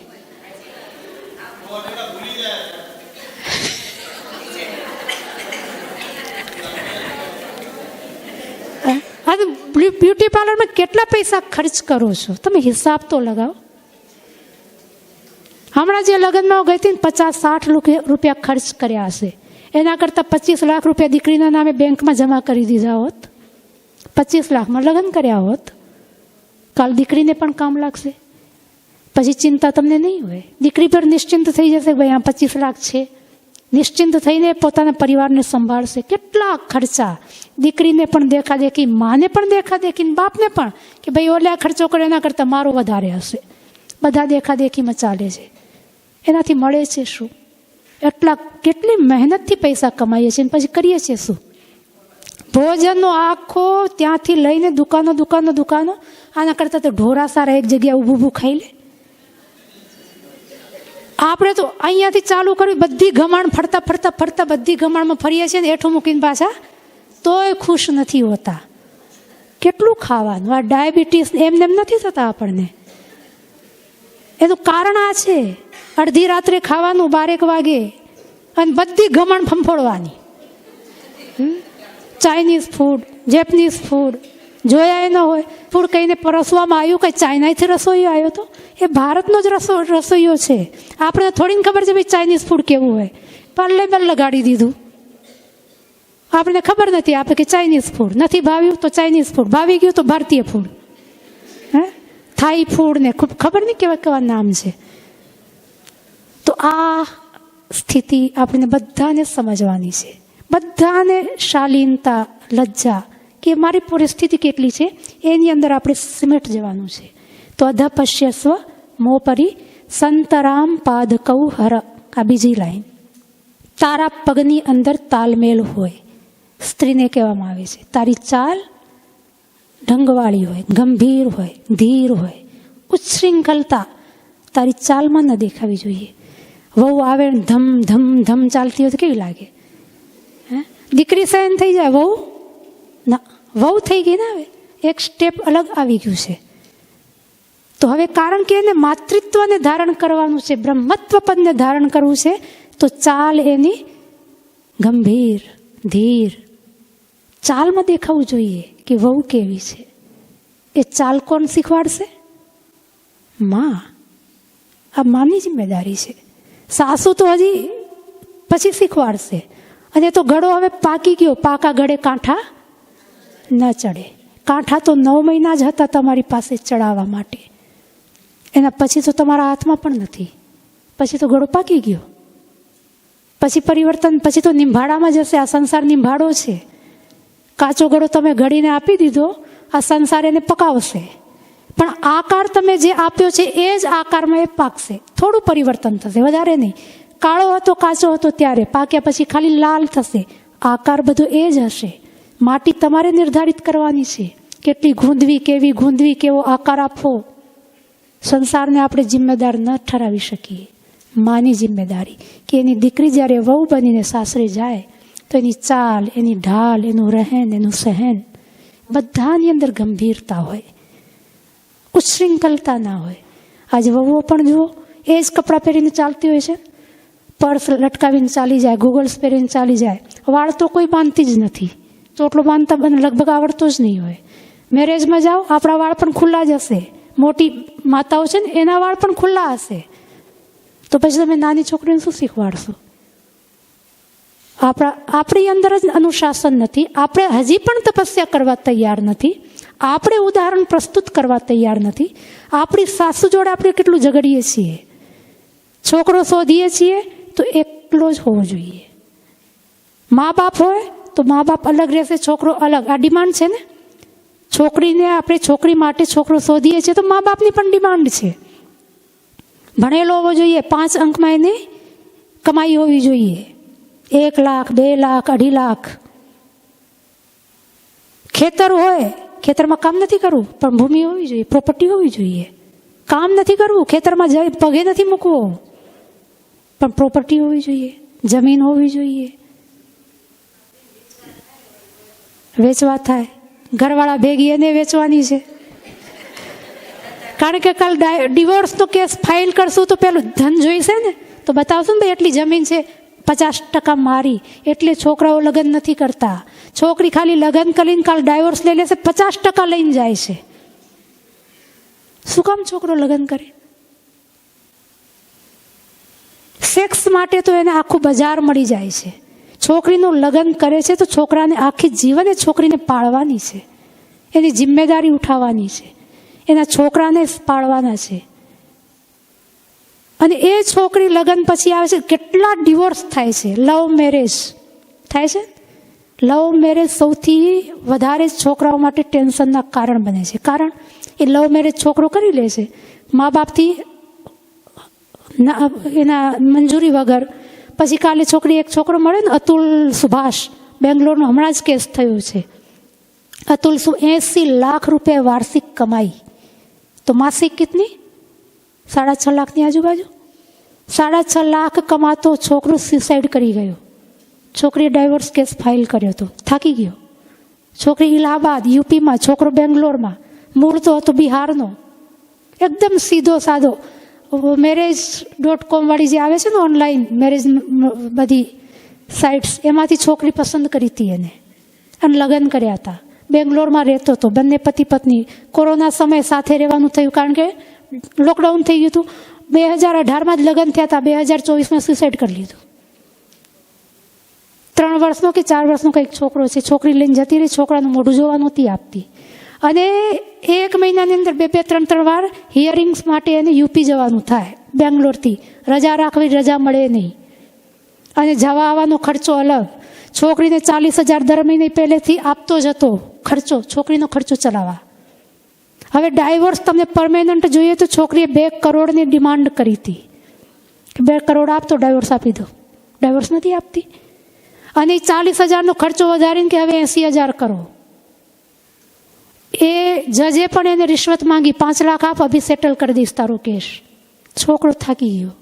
બ્યુટી પાર્લરમાં કેટલા પૈસા ખર્ચ કરો છો તમે? હિસાબ તો લગાવો. હમણાં જે લગ્નમાં ગઈ હતી ને 50-60 રૂપિયા ખર્ચ કર્યા હશે. એના કરતાં 25 લાખ રૂપિયા દીકરીના નામે બેંકમાં જમા કરી દીધા હોત, 25 લાખમાં લગ્ન કર્યા હોત, કાલ દીકરીને પણ કામ લાગશે. પછી ચિંતા તમને નહીં હોય. દીકરી પર નિશ્ચિંત થઈ જશે, ભાઈ આ 25 લાખ છે. નિશ્ચિંત થઈને પોતાના પરિવારને સંભાળશે. કેટલા ખર્ચા. દીકરીને પણ દેખાદેખી, માને પણ દેખાદેખી, બાપને પણ, કે ભાઈ ઓલે આ ખર્ચો કરે એના કરતાં મારો વધારે હશે. બધા દેખાદેખીમાં ચાલે છે. એનાથી મળે છે શું? એટલા કેટલી મહેનતથી પૈસા કમાઈએ છીએ, પછી કરીએ છીએ શું? ભોજનનો આખો ત્યાંથી લઈને દુકાનો. આના કરતાં તો ઢોરા સારા એક જગ્યાએ ઊભું ખાઈ લે. આપણે તો અહીંયાથી ચાલુ કર્યું, બધી ગમાણ ફરતા બધી ગમાણમાં ફરીએ છીએ ને હેઠું મૂકીને પાછા, તોય ખુશ નથી હોતા. કેટલું ખાવાનું? આ ડાયાબિટીસ એમને એમ નથી થતા આપણને. એનું કારણ આ છે, અડધી રાત્રે ખાવાનું 12 વાગે અને બધી ગમણ ફંફોડવાની. ચાઇનીઝ ફૂડ, જેપનીઝ ફૂડ જોયા ન હોય. ફૂડ કહીને પરસવામાં આવ્યું, કઈ ચાઇનાથી રસોઈયો આવ્યો તો? એ ભારતનો જ રસોઈયો છે. આપણે થોડીને ખબર છે ભાઈ ચાઇનીઝ ફૂડ કેવું હોય. લેબલ લગાડી દીધું. આપણને ખબર નથી. આપણે કે ચાઇનીઝ ફૂડ નથી ભાવ્યું તો ચાઇનીઝ ફૂડ, ભાવી ગયું તો ભારતીય ફૂડ, થાઈ ફૂડ ને ખૂબ ખબર નહીં કેવા નામ છે. તો આ સ્થિતિ આપણે બધાને સમજવાની છે. બધાને શાલીનતા, લજ્જા, કે મારી પરિસ્થિતિ કેટલી છે એની અંદર આપણે સિમેટ જવાનું છે. તો અધઃ પશ્યસ્વ મોપરી સંતરામ પાદ કૌ હર. આ બીજી લાઈન. તારા પગની અંદર તાલમેલ હોય. સ્ત્રીને કહેવામાં આવે છે તારી ચાલ ઢંગવાળી હોય, ગંભીર હોય, ધીર હોય, ઉચ્છૃંખલતા તારી ચાલમાં ન દેખાવી જોઈએ. વહુ આવે ધમ ધમ ધમ ચાલતી હોય તો કેવી લાગે? દીકરી સહન થઈ જાય, વહુ ના, વહુ થઈ ગઈ ને, હવે એક સ્ટેપ અલગ આવી ગયું છે. તો હવે કારણ કે એને માતૃત્વને ધારણ કરવાનું છે, બ્રહ્મત્વ પદને ધારણ કરવું છે, તો ચાલ એની ગંભીર, ધીર, ચાલમાં દેખાવું જોઈએ કે વહુ કેવી છે. એ ચાલ કોણ શીખવાડશે? માં. આ માની જિમ્મેદારી છે. સાસુ તો હજી પછી શીખવાડશે. અને તો ઘડો હવે પાકી ગયો, પાકા ઘડે કાંઠા ન ચડે. કાંઠા તો 9 મહિના જ હતા તમારી પાસે ચડાવવા માટે, એના પછી તો તમારા હાથમાં પણ નથી. પછી તો ઘડો પાકી ગયો, પછી પરિવર્તન, પછી તો નિંભાડામાં જશે. આ સંસાર નિંભાડો છે. કાચો ઘડો તમે ઘડીને આપી દીધો, આ સંસાર એને પકાવશે. પણ આકાર તમે જે આપ્યો છે એ જ આકારમાં એ પાકશે. થોડું પરિવર્તન થશે, વધારે નહીં. કાળો હતો, કાચો હતો ત્યારે, પાક્યા પછી ખાલી લાલ થશે. આકાર બધો એ જ હશે. માટી તમારે નિર્ધારિત કરવાની છે, કેટલી ગૂંધવી, કેવી ગૂંધવી, કેવો આકાર આપવો. સંસારને આપણે જિમ્મેદાર ન ઠરાવી શકીએ. માની જિમ્મેદારી કે એની દીકરી જ્યારે વહુ બનીને સાસરે જાય તો એની ચાલ, એની ઢાલ, એનું રહેન, એનું સહન બધાની અંદર ગંભીરતા હોય, ઉચ્છૃંખલતા ના હોય. આજે વહુઓ પણ જુઓ, એ જ કપડાં પહેરીને ચાલતી હોય છે, પર્સ લટકાવીને ચાલી જાય, ગોગલ્સ પહેરીને ચાલી જાય. વાળ તો કોઈ બાંધતી જ નથી, ચોટલો બાંધતા લગભગ આવડતો જ નહીં હોય. મેરેજમાં જાઓ, આપણા વાળ પણ ખુલ્લા જ હશે. મોટી માતાઓ છે ને, એના વાળ પણ ખુલ્લા હશે. તો પછી તમે નાની છોકરીને શું શીખવાડશો? આપણી અંદર જ અનુશાસન નથી. આપણે હજી પણ તપસ્યા કરવા તૈયાર નથી. આપણે ઉદાહરણ પ્રસ્તુત કરવા તૈયાર નથી. આપણી સાસુ જોડે આપણે કેટલું ઝઘડીએ છીએ. છોકરો શોધીએ છીએ તો એકલો જ હોવો જોઈએ. મા બાપ હોય તો મા બાપ અલગ રહેશે, છોકરો અલગ. આ ડિમાન્ડ છે ને. છોકરીને આપણે છોકરી માટે છોકરો શોધીએ છીએ તો મા બાપની પણ ડિમાન્ડ છે. ભણેલો હોવો જોઈએ, 5 અંકમાં એની કમાઈ હોવી જોઈએ, 1 લાખ, 2 લાખ, 2.5 લાખ. ખેતર હોય, ખેતરમાં કામ નથી કરવું પણ ભૂમિ હોવી જોઈએ, પ્રોપર્ટી હોવી જોઈએ. કામ નથી કરવું, ખેતરમાં પગે નથી મૂકવો પણ પ્રોપર્ટી હોવી જોઈએ, જમીન હોવી જોઈએ. વેચવા થાય, ઘરવાળા ભેગી એને વેચવાની છે. કારણ કે કાલ ડિવોર્સનો કેસ ફાઇલ કરશું તો પેલું ધન જોઈશે ને, તો બતાવશું ને ભાઈ એટલી જમીન છે, 50% મારી. એટલે છોકરાઓ લગ્ન નથી કરતા. છોકરી ખાલી લગ્ન કરીને કાલ ડાયવોર્સ લઈ લેશે, 50% લઈને જાય છે. શું કામ છોકરો લગ્ન કરે? સેક્સ માટે તો એને આખું બજાર મળી જાય છે. છોકરીનું લગ્ન કરે છે તો છોકરાને આખી જીવન એ છોકરીને પાળવાની છે, એની જિમ્મેદારી ઉઠાવવાની છે, એના છોકરાને પાળવાના છે. અને એ છોકરી લગ્ન પછી આવે છે. કેટલા ડિવોર્સ થાય છે, લવ મેરેજ થાય છે. લવ મેરેજ સૌથી વધારે છોકરાઓ માટે ટેન્શનના કારણ બને છે. કારણ એ લવ મેરેજ છોકરો કરી લે છે મા બાપથી એના મંજૂરી વગર. પછી કાલે છોકરી, એક છોકરો મળે ને, અતુલ સુભાષ, બેંગ્લોરનો હમણાં જ કેસ થયો છે. અતુલ 80 લાખ રૂપિયા વાર્ષિક કમાઈ, તો માસિક કિતની? 6.5 લાખની આજુબાજુ. 6.5 લાખ કમાતો છોકરો સુસાઇડ કરી ગયો. છોકરીએ ડાયવોર્સ કેસ ફાઇલ કર્યો હતો, થાકી ગયો. છોકરી ઇલાહાબાદ યુપીમાં, છોકરો બેંગ્લોરમાં. મૂળ તો હતો બિહારનો. એકદમ સીધો સાદો. marriage.com વાળી જે આવે છે ને ઓનલાઈન મેરેજ બધી સાઇટ્સ, એમાંથી છોકરી પસંદ કરી હતી એને અને લગ્ન કર્યા હતા. બેંગ્લોરમાં રહેતો હતો, બંને પતિ પત્ની. કોરોના સમયે સાથે રહેવાનું થયું કારણ કે લોકડાઉન થઈ ગયું હતું. 2018માં જ લગ્ન થયા હતા, 2024માં સુસાઇડ કરી લીધું. 3 વર્ષનો કે 4 વર્ષનો કંઈક છોકરો છે. છોકરી લઈને જતી રહી, છોકરાનું મોઢું જોવા નહોતી આપતી. અને 1 મહિનાની અંદર 2-3 વાર હિયરિંગ્સ માટે એને યુપી જવાનું થાય. બેંગ્લોરથી રજા રાખવી, રજા મળે નહીં. અને જવા આવવાનો ખર્ચો અલગ. છોકરીને 40,000 દર મહિને પહેલેથી આપતો જ હતો ખર્ચો, છોકરીનો ખર્ચો ચલાવવા. હવે ડાયવોર્સ તમને પરમેનન્ટ જોઈએ તો છોકરીએ 2 કરોડની ડિમાન્ડ કરી હતી કે 2 કરોડ આપતો ડાયવોર્સ આપી દો. ડાયવોર્સ નથી આપતી. અને 40,000નો ખર્ચો વધારીને કે હવે 80,000 કરો. એ જજે પણ એને રિશ્વત માંગી, 5 લાખ આપ, અભી સેટલ કરી દઈશ તારો કેસ. છોકરો થાકી ગયો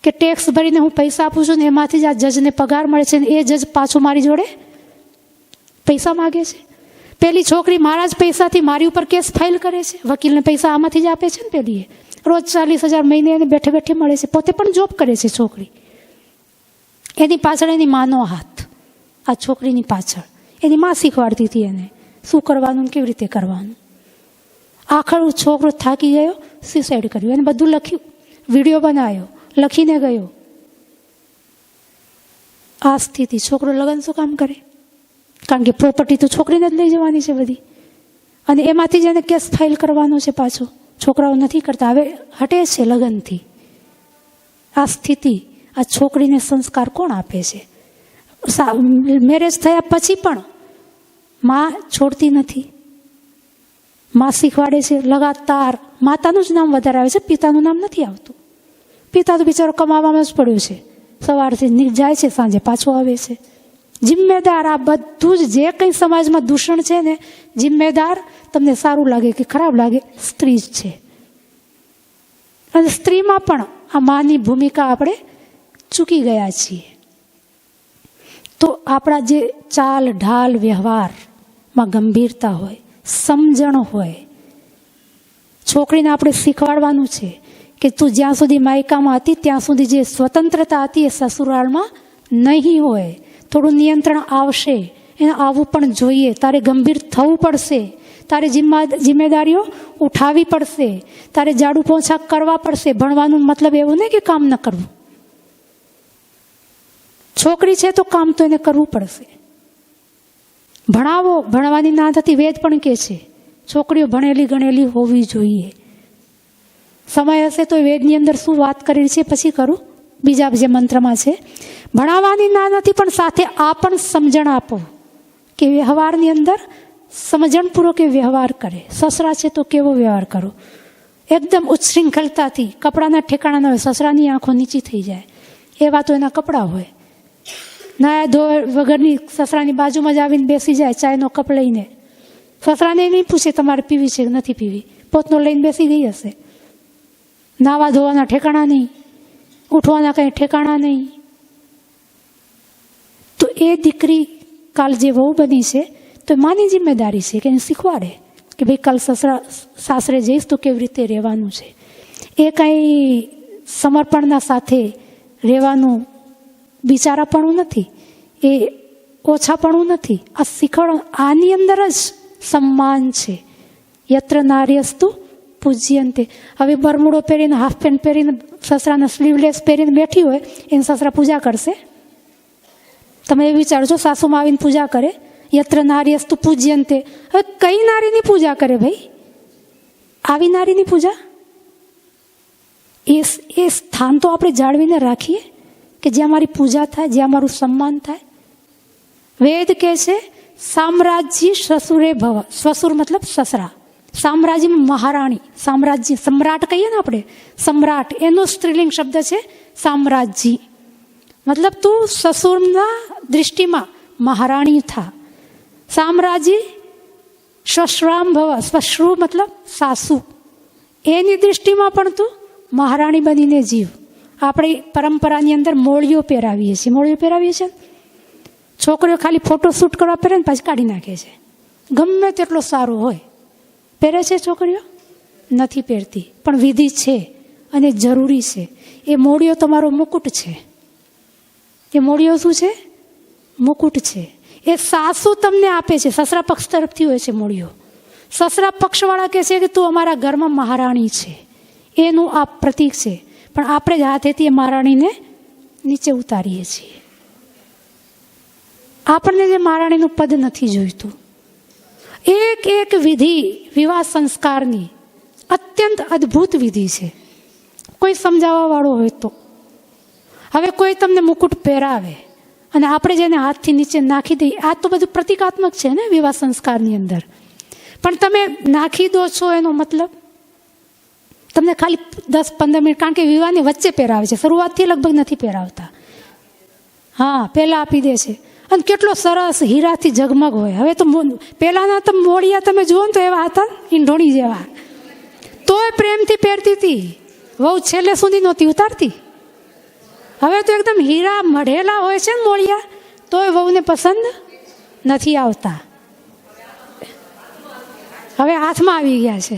કે ટેક્સ ભરીને હું પૈસા આપું છું ને એમાંથી જ આ જજને પગાર મળે છે ને એ જજ પાછું મારી જોડે પૈસા માગે છે. પેલી છોકરી મારા જ પૈસાથી મારી ઉપર કેસ ફાઇલ કરે છે, વકીલને પૈસા આમાંથી જ આપે છે ને. પેલી રોજ 40,000 મહિને એને બેઠે બેઠે મળે છે, પોતે પણ જોબ કરે છે છોકરી. એની પાછળ એની માનો હાથ, આ છોકરીની પાછળ એની માં શીખવાડતી હતી એને શું કરવાનું, કેવી રીતે કરવાનું. આખર છોકરો થાકી ગયો, સુસાઇડ કર્યું. એને બધું લખ્યું, વિડીયો બનાવ્યો, લખીને ગયો. આ સ્થિતિ. છોકરો લગ્ન શું કામ કરે? કારણ કે પ્રોપર્ટી તો છોકરીને જ લઈ જવાની છે બધી, અને એમાંથી જ એને કેસ ફાઇલ કરવાનો છે પાછો. છોકરાઓ નથી કરતા, હવે હટે છે લગ્નથી. આ સ્થિતિ, આ છોકરીને સંસ્કાર કોણ આપે છે? મેરેજ થયા પછી પણ માં છોડતી નથી. માં શીખવાડે છે લગાતાર. માતાનું જ નામ વધારે આવે છે, પિતાનું નામ નથી આવતું. પિતા તો બિચારો કમાવામાં જ પડ્યો છે, સવારથી જાય છે, સાંજે પાછો આવે છે. જિમ્મેદાર આ બધું જ જે કંઈ સમાજમાં દૂષણ છે ને, જિમ્મેદાર તમને સારું લાગે કે ખરાબ લાગે, સ્ત્રી જ છે. અને સ્ત્રીમાં પણ આ માની ભૂમિકા આપણે ચૂકી ગયા છીએ. તો આપણા જે ચાલ ઢાલ વ્યવહારમાં ગંભીરતા હોય, સમજણ હોય. છોકરીને આપણે શીખવાડવાનું છે કે તું જ્યાં સુધી માયકામાં હતી ત્યાં સુધી જે સ્વતંત્રતા હતી એ સસુરાલમાં નહીં હોય. થોડું નિયંત્રણ આવશે, એને આવવું પણ જોઈએ. તારે ગંભીર થવું પડશે, તારે જિમ્મેદારીઓ ઉઠાવવી પડશે, તારે ઝાડુ પોછા કરવા પડશે. ભણવાનું મતલબ એવું નહીં કે કામ ન કરવું. છોકરી છે તો કામ તો એને કરવું પડશે. ભણાવો, ભણવાની ના થતી. વેદ પણ કહે છે છોકરીઓ ભણેલી ગણેલી હોવી જોઈએ. સમય હશે તો વેદની અંદર શું વાત કરેલી છે પછી કરું. બીજા જે મંત્રમાં છે, ભણાવવાની ના નથી પણ સાથે આ પણ સમજણ આપો કે વ્યવહારની અંદર સમજણપૂર્વક વ્યવહાર કરે. સસરા છે તો કેવો વ્યવહાર કરો? એકદમ ઉચ્છૃંખલતાથી. કપડાના ઠેકાણા ન હોય, સસરાની આંખો નીચી થઈ જાય એવા તો એના કપડાં હોય. નાયા ધોયા વગરની સસરાની બાજુમાં જ આવીને બેસી જાય ચાયનો કપ લઈને. સસરાને નહીં પૂછે તમારે પીવી છે કે નથી પીવી, પોતનો લઈને બેસી ગઈ હશે. નાવા ધોવાના ઠેકાણા નહીં, ઉઠવાના કંઈ ઠેકાણા નહીં. તો એ દીકરી કાલ જે વહુ બની છે તો માની જિમ્મેદારી છે કે એને શીખવાડે કે ભાઈ કાલ સાસરે જઈશ તો કેવી રીતે રહેવાનું છે. એ કંઈ સમર્પણના સાથે રહેવાનું બિચારાપણું નથી, એ ઓછાપણું નથી. આ શીખવાડ, આની અંદર જ સન્માન છે. યત્ર નાર્યસ્તુ પૂજ્યંતે. હવે બરમુડો પહેરીને, હાફ પેન્ટ પહેરીને, સસરાના સ્લીવલેસ પહેરીને બેઠી હોય, એને સસરા પૂજા કરશે? તમે એ વિચારો છો, સાસુમાં આવીને પૂજા કરે? યત્ર નાર્યસ્તુ પૂજ્યંતે. હવે કઈ નારીની પૂજા કરે ભાઈ? આવી નારીની પૂજા? એ સ્થાન તો આપણે જાળવીને રાખીએ કે જ્યાં મારી પૂજા થાય, જ્યાં મારું સન્માન થાય. વેદ કહે છે સામ્રાજ્ય સસુરે ભવ. સસુર મતલબ સસરા. સામ્રાજ્યમાં મહારાણી, સામ્રાજ્ય, સમ્રાટ કહીએ ને આપણે, સમ્રાટ એનો સ્ત્રીલિંગ શબ્દ છે સામ્રાજ્ય. મતલબ તું સસુરના દૃષ્ટિમાં મહારાણી થા. સામ્રાજ્ય શ્વશ્રામ ભવ. શ્વશ્રુ મતલબ સાસુ. એની દૃષ્ટિમાં પણ તું મહારાણી બનીને જીવ. આપણી પરંપરાની અંદર મોળીઓ પહેરાવીએ છીએ. મોળીઓ પહેરાવીએ છીએ. છોકરીઓ ખાલી ફોટો શૂટ કરવા પહેરે ને પાછી કાઢી નાખે છે. ગમે તેટલો સારો હોય પહેરે છે છોકરીઓ? નથી પહેરતી. પણ વિધિ છે અને જરૂરી છે. એ મોળીઓ તમારો મુકુટ છે. એ મોળીઓ શું છે? મુકુટ છે. એ સાસુ તમને આપે છે. સસરા પક્ષ તરફથી હોય છે મોળીઓ. સસરા પક્ષવાળા કહે છે કે તું અમારા ઘરમાં મહારાણી છે, એનું આ પ્રતીક છે. પણ આપણે જ હાથેથી એ મહારાણીને નીચે ઉતારીએ છીએ. આપણને જે મહારાણીનું પદ નથી જોઈતું. એક એક વિધિ વિવાહ સંસ્કારની અત્યંત અદ્ભુત વિધિ છે. કોઈ સમજાવવા વાળો હોય તો. હવે કોઈ તમને મુકુટ પહેરાવે અને આપણે જેને હાથથી નીચે નાખી દઈએ, આ તો બધું પ્રતિકાત્મક છે ને વિવાહ સંસ્કારની અંદર. પણ તમે નાખી દો છો એનો મતલબ તમને ખાલી 10-15 મિનિટ, કારણ કે વિવાહની વચ્ચે પહેરાવે છે, શરૂઆતથી લગભગ નથી પહેરાવતા. હા, પહેલાં આપી દે છે. અને કેટલો સરસ હીરાથી ઝગમગ હોય. હવે તો પહેલાંના તો મોડિયા તમે જુઓ ને તો એવા હતા ઈંઢોણી જેવા, તોય પ્રેમથી પહેરતી હતી. વહુ છેલ્લે સુધી નહોતી ઉતારતી. હવે તો એકદમ હીરા મઢેલા હોય છે ને મોડિયા, તોય વહુને પસંદ નથી આવતા. હવે હાથમાં આવી ગયા છે.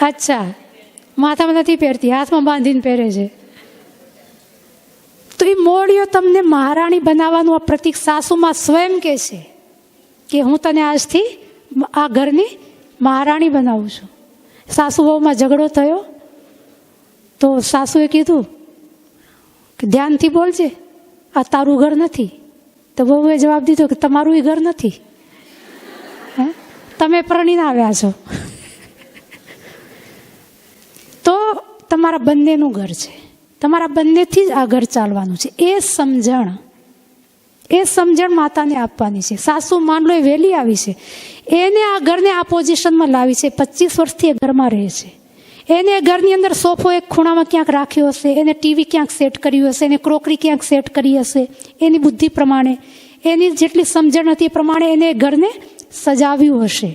અચ્છા, માથામાં નથી પહેરતી, હાથમાં બાંધીને પહેરે છે. તો એ મોડિયો તમને મહારાણી બનાવવાનું આ પ્રતીક સાસુમાં સ્વયં કહે છે કે હું તને આજથી આ ઘરની મહારાણી બનાવું છું. સાસુ વહુમાં ઝઘડો થયો તો સાસુએ કીધું કે ધ્યાનથી બોલજે, આ તારું ઘર નથી. તો વહુએ જવાબ દીધો કે તમારું એ ઘર નથી, તમે પરણીને આવ્યા છો. તો તમારા બંનેનું ઘર છે, તમારા બંનેથી જ આ ઘર ચાલવાનું છે. એ સમજણ માતાને આપવાની છે. સાસુ માનલો એ વહેલી આવી છે, એને આ ઘરને આ પોઝિશનમાં લાવી છે. 25 વર્ષથી એ ઘરમાં રહે છે. એને ઘરની અંદર સોફો એક ખૂણામાં ક્યાંક રાખ્યો હશે, એને ટીવી ક્યાંક સેટ કર્યું હશે, એને ક્રોકરી ક્યાંક સેટ કરી હશે. એની બુદ્ધિ પ્રમાણે, એની જેટલી સમજણ હતી એ પ્રમાણે એને ઘરને સજાવ્યું હશે.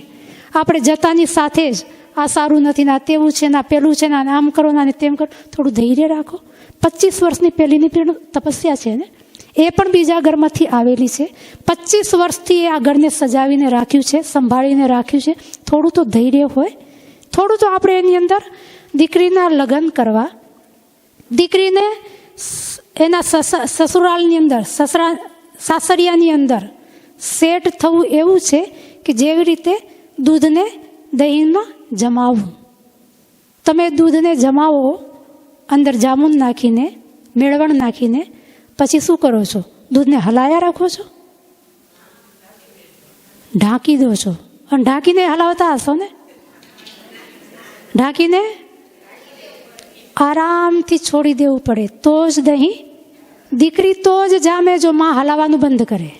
આપણે જતાની સાથે જ આ સારું નથી, ના તેવું છે, ના પેલું છે, ના આમ કરો, ના તેમ કરો. થોડું ધૈર્ય રાખો. 25 વર્ષની પહેલીની તપસ્યા છે ને, એ પણ બીજા ઘરમાંથી આવેલી છે. 25 વર્ષથી એ આ ઘરને સજાવીને રાખ્યું છે, સંભાળીને રાખ્યું છે. થોડું તો ધૈર્ય હોય, થોડું તો આપણે એની અંદર દીકરીના લગ્ન કરવા, દીકરીને એના સસુરાલની અંદર, સાસરિયાની અંદર સેટ થવું એવું છે કે જેવી રીતે દૂધને દહીંમાં જમાવવું. તમે દૂધને જમાવો અંદર જામુન નાખીને, મેળવણ નાખીને, પછી શું કરો છો? દૂધને હલાયા રાખો છો, ઢાંકી દો છો. અને ઢાંકીને હલાવતા હશો ને, ઢાંકીને આરામથી છોડી દેવું પડે તો જ દહીં, દીકરી તો જ જામે જો માં હલાવવાનું બંધ કરે.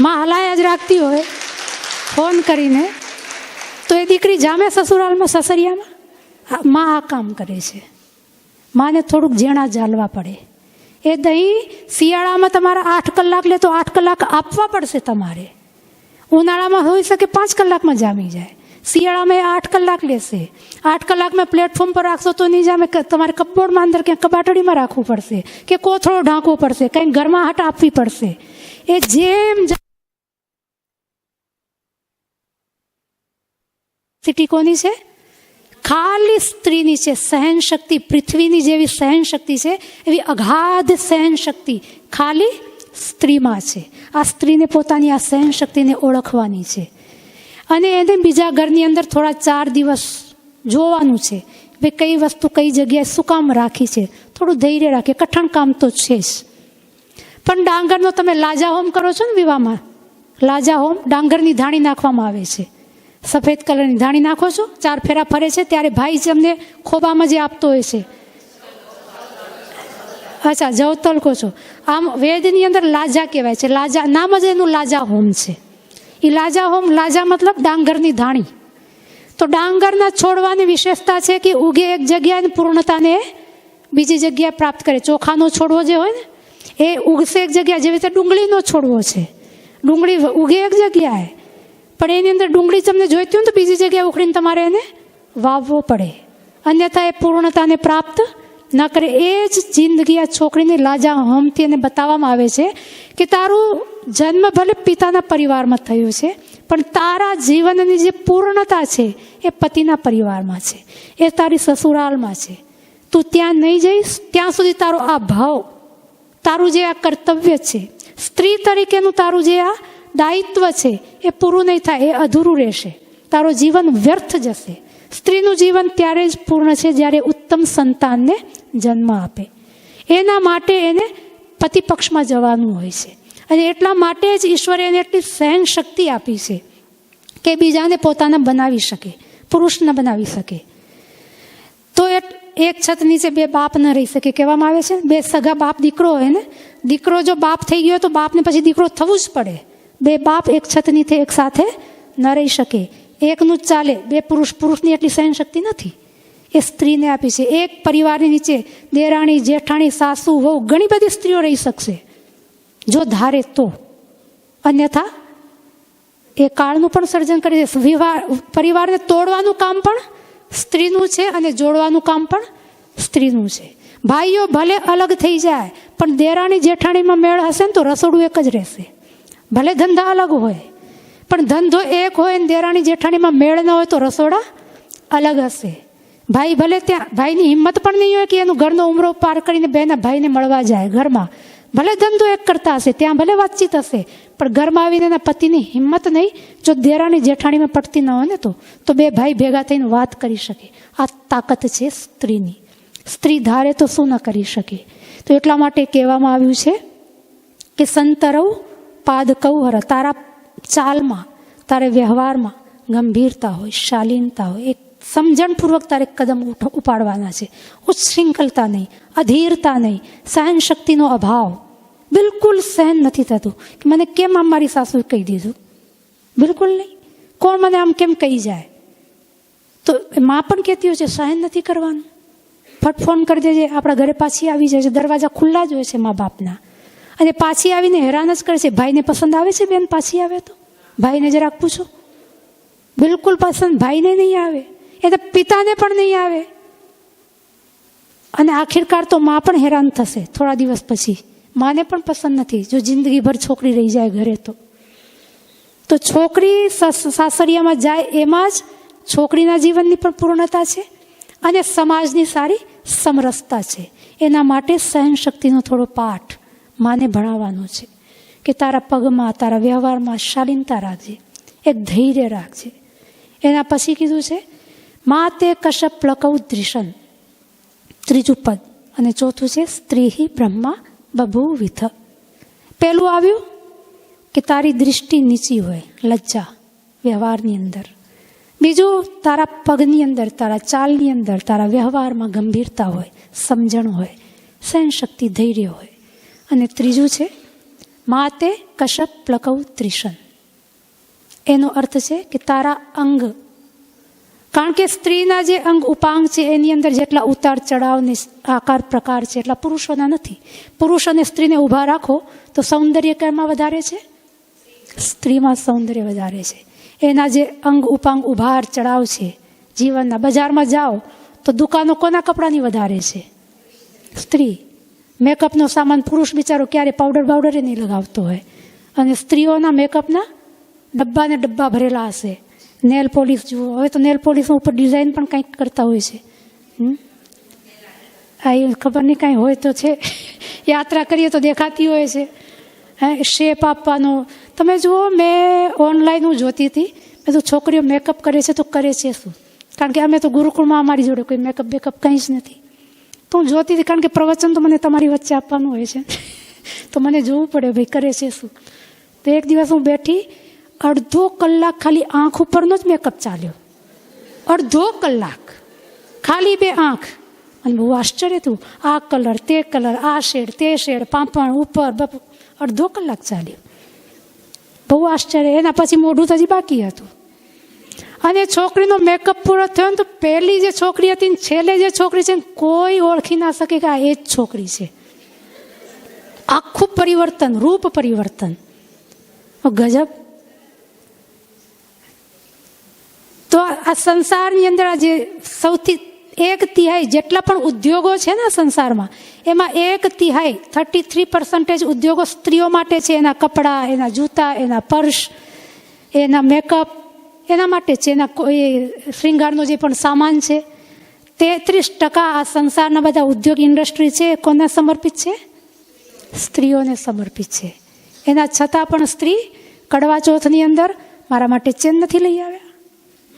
માં હલાયા જ રાખતી હોય ફોન કરીને તો એ દીકરી જામે સસુરાલમાં, સસરિયામાં. માં આ કામ કરે છે. માને થોડુંક ઝેણા જાલવા પડે. એ દહીં શિયાળામાં તમારા 8 કલાક લે તો 8 કલાક આપવા પડશે તમારે. ઉનાળામાં હોઈ શકે 5 કલાકમાં જામી જાય. શિયાળામાં 8 કલાક લેશે. 8 કલાકમાં પ્લેટફોર્મ પર રાખશો તો નહીં જામે. તમારે કપબોર્ડમાં અંદર ક્યાંક કબાટડીમાં રાખવું પડશે, કે કોથળો ઢાંકવો પડશે, કંઈક ઘરમાં હટ આપવી પડશે. એ જેમ સિટી કોની છે? ખાલી સ્ત્રીની છે. સહન શક્તિ પૃથ્વીની જેવી સહન શક્તિ છે, એવી અગાધ સહન શક્તિ ખાલી સ્ત્રીમાં છે. આ સ્ત્રીને પોતાની આ સહન શક્તિને ઓળખવાની છે. અને એને બીજા ઘરની અંદર થોડા 4 દિવસ જોવાનું છે, ભાઈ કઈ વસ્તુ કઈ જગ્યાએ શું કામ રાખી છે. થોડું ધૈર્ય રાખે. કઠણ કામ તો છે જ. પણ ડાંગરનો તમે લાજા હોમ કરો છો ને વિવાહમાં, લાજા હોમ ડાંગરની ધાણી નાખવામાં આવે છે. સફેદ કલરની ધાણી નાખો છો, 4 ફેરા ફરે છે ત્યારે ભાઈ તમને ખોબામાં જે આપતો હોય છે. અચ્છા, જવતલ કહો છો. આમ વેદની અંદર લાજા કહેવાય છે. લાજા નામ જ એનું લાજા હોમ છે. એ લાજા હોમ, લાજા મતલબ ડાંગરની ધાણી. તો ડાંગરના છોડવાની વિશેષતા છે કે ઉગે એક જગ્યાએ પૂર્ણતાને બીજી જગ્યાએ પ્રાપ્ત કરે. ચોખાનો છોડવો જે હોય ને એ ઉગશે એક જગ્યાએ, જેવી રીતે ડુંગળીનો છોડવો છે. ડુંગળી ઉગે એક જગ્યાએ, પણ એની અંદર ડુંગળી તમને જોઈતી હોય તો બીજી જગ્યાએ ઉખડીને તમારે એને વાવવો પડે, અન્યથા એ પૂર્ણતાને પ્રાપ્ત ન કરે. એ જ જિંદગી આ છોકરીને લાજા હોમથી એને બતાવવામાં આવે છે કે તારું જન્મ ભલે પિતાના પરિવારમાં થયો છે, પણ તારા જીવનની જે પૂર્ણતા છે એ પતિના પરિવારમાં છે, એ તારી સસુરાલમાં છે. તું ત્યાં નહીં જઈશ ત્યાં સુધી તારો આ ભાવ, તારું જે આ કર્તવ્ય છે, સ્ત્રી તરીકેનું તારું જે આ દાયિત્વ છે એ પૂરું નહીં થાય, એ અધૂરું રહેશે. તારું જીવન વ્યર્થ જશે. સ્ત્રીનું જીવન ત્યારે જ પૂર્ણ છે જ્યારે ઉત્તમ સંતાનને જન્મ આપે. એના માટે એને પતિ પક્ષમાં જવાનું હોય છે. અને એટલા માટે જ ઈશ્વરે એને એટલી સહન શક્તિ આપી છે કે બીજાને પોતાના બનાવી શકે, પુરુષ ન બનાવી શકે. તો એક છત નીચે 2 બાપ ન રહી શકે કહેવામાં આવે છે. 2 સગા બાપ દીકરો હોય ને, દીકરો જો બાપ થઈ ગયો તો બાપને પછી દીકરો થવું જ પડે. બે બાપ એક છત નીચે એક સાથે ન રહી શકે. એકનું જ ચાલે. બે પુરુષની એટલી સહનશક્તિ નથી. એ સ્ત્રીને આપી છે. એક પરિવારની નીચે દેરાણી, જેઠાણી, સાસુ, વહુ ઘણી બધી સ્ત્રીઓ રહી શકશે જો ધારે તો. અન્યથા એ કાળનું પણ સર્જન કરી દે. પરિવારને તોડવાનું કામ પણ સ્ત્રીનું છે અને જોડવાનું કામ પણ સ્ત્રીનું છે. ભાઈઓ ભલે અલગ થઈ જાય પણ દેરાણી જેઠાણીમાં મેળ હશે ને તો રસોડું એક જ રહેશે. ભલે ધંધા અલગ હોય પણ ધંધો એક હોય ને દેરાણી જેઠાણીમાં મેળ ન હોય તો રસોડા અલગ હશે. ભાઈ ભલે ત્યાં ભાઈની હિંમત પણ નહીં હોય કે એનું ઘરનો ઉમરો પાર કરીને બેના ભાઈને મળવા જાય. ઘરમાં ભલે ધંધો એક કરતા હશે, ત્યાં ભલે વાતચીત હશે, પણ ઘરમાં આવીને એના પતિની હિંમત નહીં. જો દેરાણી જેઠાણીમાં પડતી ન હોય ને તો બે ભાઈ ભેગા થઈને વાત કરી શકે. આ તાકાત છે સ્ત્રીની. સ્ત્રી ધારે તો શું ન કરી શકે. તો એટલા માટે કહેવામાં આવ્યું છે કે સંતરવ પાદ કૌહર, તારા ચાલમાં, તારે વ્યવહારમાં ગંભીરતા હોય, શાલીનતા હોય, એક સમજણપૂર્વક તારે કદમ ઉપાડવાના છે. ઉચ્છૃંખલતા નહીં, અધીરતા નહીં, સહન શક્તિનો અભાવ. બિલકુલ સહન નથી થતું કે મને કેમ આમ મારી સાસુએ કહી દીધું. બિલકુલ નહીં. કોણ મને આમ કેમ કહી જાય. તો માં પણ કહેતી હોય છે સહન નથી કરવાનું. ફટ ફોન કરી દેજે, આપણા ઘરે પાછી આવી જાય છે. દરવાજા ખુલ્લા જ હોય છે મા બાપના. અને પાછી આવીને હેરાન જ કરે છે. ભાઈને પસંદ આવે છે બેન પાછી આવે તો? ભાઈને જરાક પૂછો. બિલકુલ પસંદ ભાઈને નહીં આવે, એને પિતાને પણ નહીં આવે. અને આખિરકાર તો માં પણ હેરાન થશે થોડા દિવસ પછી. માને પણ પસંદ નથી જો જિંદગીભર છોકરી રહી જાય ઘરે તો છોકરી સાસરિયામાં જાય એમાં જ છોકરીના જીવનની પણ પૂર્ણતા છે અને સમાજની સારી સમરસતા છે. એના માટે સહનશક્તિનો થોડો પાઠ માને ભણાવવાનો છે કે તારા પગમાં, તારા વ્યવહારમાં શાલીનતા રાખજે, એક ધૈર્ય રાખજે. એના પછી કીધું છે મા તે કશ્યપ પ્લકૌ દ્રિશન, ત્રીજું પદ. અને ચોથું છે સ્ત્રી બ્રહ્મા બભૂવિથ. પહેલું આવ્યું કે તારી દૃષ્ટિ નીચી હોય, લજ્જા વ્યવહારની અંદર. બીજું તારા પગની અંદર, તારા ચાલની અંદર, તારા વ્યવહારમાં ગંભીરતા હોય, સમજણ હોય, સહનશક્તિ, ધૈર્ય હોય. અને ત્રીજું છે મા તે કશ્યપ પ્લકૌ ત્રિશન. એનો અર્થ છે કે તારા અંગ, કારણ કે સ્ત્રીના જે અંગ ઉપાંગ છે એની અંદર જેટલા ઉતાર ચઢાવ ને આકાર પ્રકાર છે એટલા પુરુષોના નથી. પુરુષ અને સ્ત્રીને ઊભા રાખો તો સૌંદર્ય કેમાં વધારે છે? સ્ત્રીમાં સૌંદર્ય વધારે છે. એના જે અંગ ઉપાંગ ઉભાર ચઢાવ છે જીવનના. બજારમાં જાઓ તો દુકાનો કોના કપડાની વધારે છે? સ્ત્રી. મેકઅપનો સામાન પુરુષ બિચારો ક્યારે પાવડર બાવડરે નહીં લગાવતો હોય, અને સ્ત્રીઓના મેકઅપના ડબ્બા ને ડબ્બા ભરેલા હશે. નેલ પોલિશ જુઓ, હવે તો નેલ પોલિશ ઉપર ડિઝાઇન પણ કંઈક કરતા હોય છે. આ ખબર નહીં કાંઈ હોય તો છે. યાત્રા કરીએ તો દેખાતી હોય છે. શેપ આપવાનો તમે જુઓ. મેં ઓનલાઈન હું જોતી હતી, મેં તો છોકરીઓ મેકઅપ કરે છે તો કરે છે શું? કારણ કે અમે તો ગુરુકુળમાં અમારી જોડે કોઈ મેકઅપ બેકઅપ કંઈ જ નથી. તો હું જોતી હતી, કારણ કે પ્રવચન તો મને તમારી વચ્ચે આપવાનું હોય છે તો મને જોવું પડે ભાઈ કરે છે શું. તો એક દિવસ હું બેઠી, અડધો કલાક ખાલી આંખ ઉપરનો જ મેકઅપ ચાલ્યો. અડધો કલાક ખાલી બે આંખ. અને બહુ આશ્ચર્ય થયું. આ કલર, તે કલર, આ શેડ, તે શેડ, પાંપણ ઉપર, અડધો કલાક ચાલ્યો. બહુ આશ્ચર્ય. એના પછી મોઢું હજી બાકી હતું. અને છોકરીનો મેકઅપ પૂરો થયો ને તો પહેલી જે છોકરી હતી ને છેલ્લે જે છોકરી છે કોઈ ઓળખી ના શકે કે આ એ જ છોકરી છે. આખું પરિવર્તન, રૂપ પરિવર્તન. ગજબ. તો આ સંસારની અંદર આ જે સૌથી 1/3 જેટલા પણ ઉદ્યોગો છે ને સંસારમાં, એમાં 1/3 33% ઉદ્યોગો સ્ત્રીઓ માટે છે. એના કપડાં, એના જૂતા, એના પર્સ, એના મેકઅપ એના માટે છે. એના શૃંગારનો જે પણ સામાન છે 33% આ સંસારના બધા ઉદ્યોગ ઇન્ડસ્ટ્રી છે એ કોને સમર્પિત છે? સ્ત્રીઓને સમર્પિત છે. એના છતાં પણ સ્ત્રી કડવા ચોથની અંદર મારા માટે ચેન નથી લઈ આવ્યા,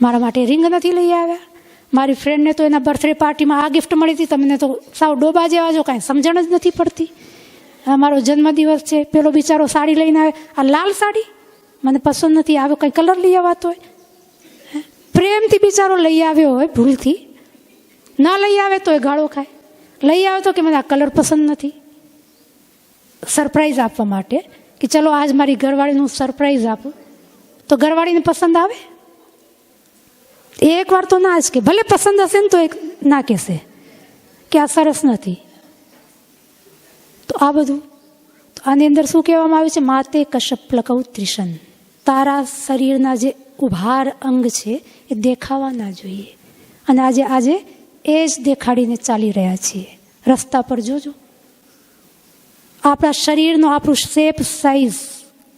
મારા માટે રિંગ નથી લઈ આવ્યા, મારી ફ્રેન્ડને તો એના બર્થડે પાર્ટીમાં આ ગિફ્ટ મળી હતી, તમને તો સાવ ડોબા જેવા જો કાંઈ સમજણ જ નથી પડતી. મારો જન્મદિવસ છે, પેલો બિચારો સાડી લઈને આવે, આ લાલ સાડી મને પસંદ નથી, આવ્યો કંઈ કલર લઈ આવતો હોય. પ્રેમથી બિચારો લઈ આવ્યો હોય, ભૂલથી ના લઈ આવે તો એ ગાળો ખાય, લઈ આવે તો કે મને આ કલર પસંદ નથી. સરપ્રાઈઝ આપવા માટે કે ચલો આજ મારી ઘરવાળીનું સરપ્રાઈઝ આપું, તો ઘરવાળીને પસંદ આવે? એક વાર તો ના જ કે, ભલે પસંદ હશે ને તો એક ના કહેશે કે આ સરસ નથી. તો આ બધું તો આની અંદર શું કહેવામાં આવ્યું છે? માતે કશ્યપ્લકૌ ત્રિશન. તારા શરીરના જે ઉભાર અંગ છે એ દેખાવા ના જોઈએ. અને આજે એ જ દેખાડીને ચાલી રહ્યા છીએ. રસ્તા પર જોજો આપણા શરીરનો, આપણું શેપ સાઈઝ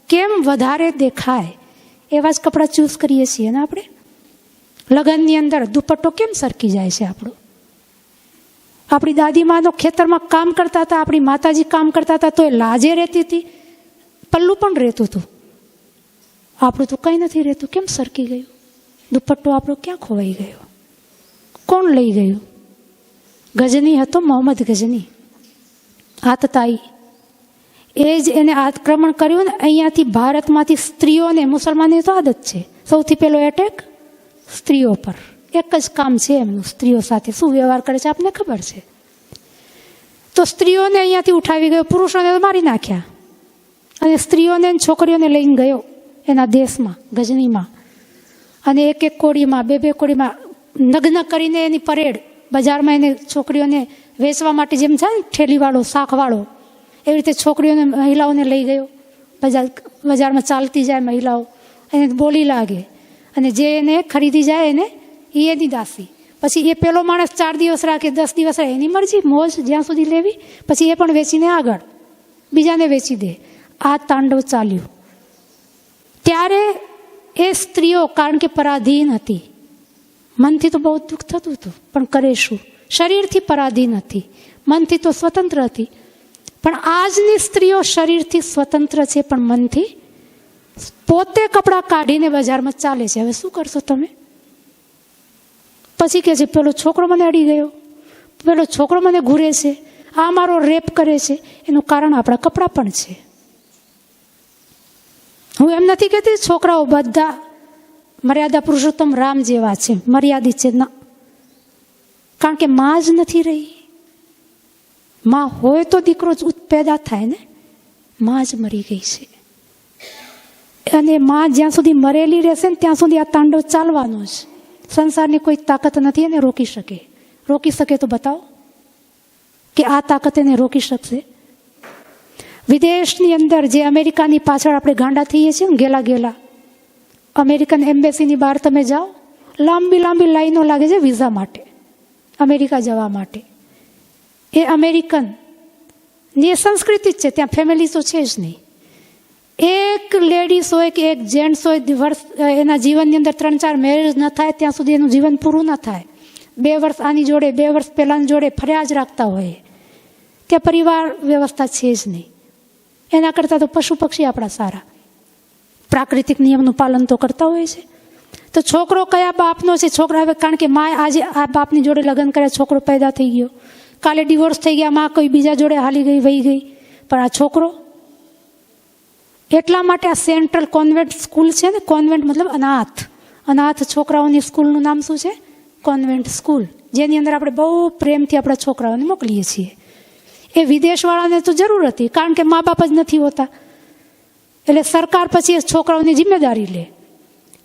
કેમ વધારે દેખાય એવા જ કપડાં ચૂઝ કરીએ છીએ ને આપણે. લગ્નની અંદર દુપટ્ટો કેમ સરકી જાય છે આપણો? આપણી દાદીમાનો ખેતરમાં કામ કરતા હતા, આપણી માતાજી કામ કરતા હતા તો એ લાજે રહેતી હતી, પલ્લું પણ રહેતું હતું. આપણું તો કંઈ નથી રહેતું, કેમ સરકી ગયું? દુપટ્ટો આપણો ક્યાં ખોવાઈ ગયો? કોણ લઈ ગયું? ગજની હતો, મોહમ્મદ ગજની, આતતાઈ. એ જ એને આક્રમણ કર્યું ને અહીંયાથી, ભારતમાંથી સ્ત્રીઓને, મુસલમાનની તો આદત છે સૌથી પહેલો એટેક સ્ત્રીઓ પર. એક જ કામ છે એમનું, સ્ત્રીઓ સાથે શું વ્યવહાર કરે છે આપને ખબર છે. તો સ્ત્રીઓને અહીંયાથી ઉઠાવી ગયો, પુરુષોને મારી નાખ્યા, અને સ્ત્રીઓને છોકરીઓને લઈને ગયો એના દેશમાં, ગજનીમાં. અને એક એક કોડીમાં, બે કોડીમાં નગ્ન કરીને એની પરેડ બજારમાં એને છોકરીઓને વેચવા માટે, જેમ છે ને ઠેલીવાળો, શાકવાળો, એવી રીતે છોકરીઓને, મહિલાઓને લઈ ગયો. બજારમાં ચાલતી જાય મહિલાઓ, એને બોલી લાગે, અને જે એને ખરીદી જાય એને એની દાસી. પછી એ પેલો માણસ 4 દિવસ રાખે, 10 દિવસ રાખે, એની મરજી, મોજ જ્યાં સુધી લેવી. પછી એ પણ વેચીને આગળ બીજાને વેચી દે. આ તાંડવ ચાલ્યું. ત્યારે એ સ્ત્રીઓ, કારણ કે પરાધીન હતી, મનથી તો બહુ દુઃખ થતું હતું, પણ કરે શું? શરીરથી પરાધીન હતી, મનથી તો સ્વતંત્ર હતી. પણ આજની સ્ત્રીઓ શરીરથી સ્વતંત્ર છે, પણ મનથી પોતે કપડાં કાઢીને બજારમાં ચાલે છે. હવે શું કરશો તમે? પછી કહે છે પેલો છોકરો મને અડી ગયો, પેલો છોકરો મને ઘૂરે છે, આ મારો રેપ કરે છે. એનું કારણ આપણા કપડાં પણ છે. હું એમ નથી કહેતી છોકરાઓ બધા મર્યાદા પુરુષોત્તમ રામ જેવા છે, મર્યાદિત છે, ના. કારણ કે માં જ નથી રહી. માં હોય તો દીકરો જ પેદા થાય ને. માં જ મરી ગઈ છે, અને માં જ્યાં સુધી મરેલી રહેશે ને ત્યાં સુધી આ તાંડવ ચાલવાનો જ. સંસારની કોઈ તાકાત નથી એને રોકી શકે. રોકી શકે તો બતાવો કે આ તાકાત એને રોકી શકશે? વિદેશની અંદર જે અમેરિકાની પાછળ આપણે ગાંડા થઈએ છીએ ને, ગેલા અમેરિકન એમ્બેસીની બહાર તમે જાઓ, લાંબી લાઈનો લાગે છે વિઝા માટે, અમેરિકા જવા માટે. એ અમેરિકનની એ સંસ્કૃતિ જ છે, ત્યાં ફેમિલી તો છે જ નહીં. એક લેડીઝ હોય કે એક જેન્ટ્સ હોય, એના જીવનની અંદર 3-4 મેરેજ ન થાય ત્યાં સુધી એનું જીવન પૂરું ન થાય. 2 વર્ષ આની જોડે, 2 વર્ષ પેલાની જોડે ફર્યા જ રાખતા હોય. ત્યાં પરિવાર વ્યવસ્થા છે જ નહીં. એના કરતાં તો પશુ પક્ષી આપણા સારા, પ્રાકૃતિક નિયમનું પાલન તો કરતા હોય છે. તો છોકરો કયા બાપનો છે? છોકરા હવે, કારણ કે માં આજે આ બાપની જોડે લગ્ન કર્યા, છોકરો પેદા થઈ ગયો, કાલે ડિવોર્સ થઈ ગયા, માં કોઈ બીજા જોડે હાલી ગઈ, વહી ગઈ. પણ આ છોકરો, એટલા માટે આ સેન્ટ્રલ કોન્વેન્ટ સ્કૂલ છે ને, કોન્વેન્ટ મતલબ અનાથ છોકરાઓની સ્કૂલનું નામ શું છે? કોન્વેન્ટ સ્કૂલ, જેની અંદર આપણે બહુ પ્રેમથી આપણા છોકરાઓને મોકલીએ છીએ. એ વિદેશવાળાને તો જરૂર હતી, કારણ કે મા બાપ જ નથી હોતા, એટલે સરકાર પછી એ છોકરાઓની જિમ્મેદારી લે.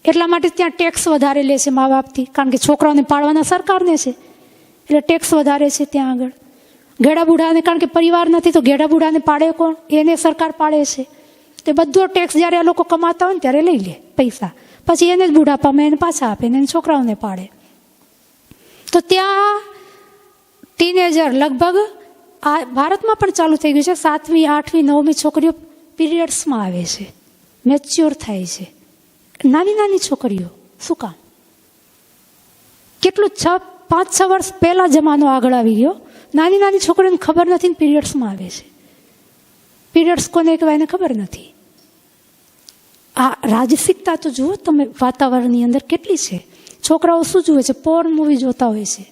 એટલા માટે ત્યાં ટેક્સ વધારે લે છે મા બાપથી, કારણ કે છોકરાઓને પાળવાના સરકારને છે, એટલે ટેક્સ વધારે છે ત્યાં આગળ. ઘેડા બુઢાને, કારણ કે પરિવાર નથી તો ઘેડા બુઢાને પાડે કોણ? એને સરકાર પાડે છે. તે બધો ટેક્સ જ્યારે આ લોકો કમાતા હોય ને ત્યારે લઈ લે પૈસા, પછી એને જ બુઢાપામાં એને પાછા આપે ને છોકરાઓને પાડે. તો ત્યાં ટીનેજર લગભગ આ ભારતમાં પણ ચાલુ થઈ ગયું છે, 7મી 8મી 9મી છોકરીઓ પીરિયડ્સમાં આવે છે, મેચ્યોર થાય છે. નાની છોકરીઓ. શું કામ? કેટલું 5-6 વર્ષ પહેલા જમાનો આગળ આવી ગયો. નાની છોકરીઓને ખબર નથી ને પીરિયડ્સમાં આવે છે. પીરિયડ્સ કોને કહેવાય એને ખબર નથી. આ રાજસિકતા તો જુઓ તમે વાતાવરણની અંદર કેટલી છે. છોકરાઓ શું જુએ છે? પોર્ન મૂવી જોતા હોય છે.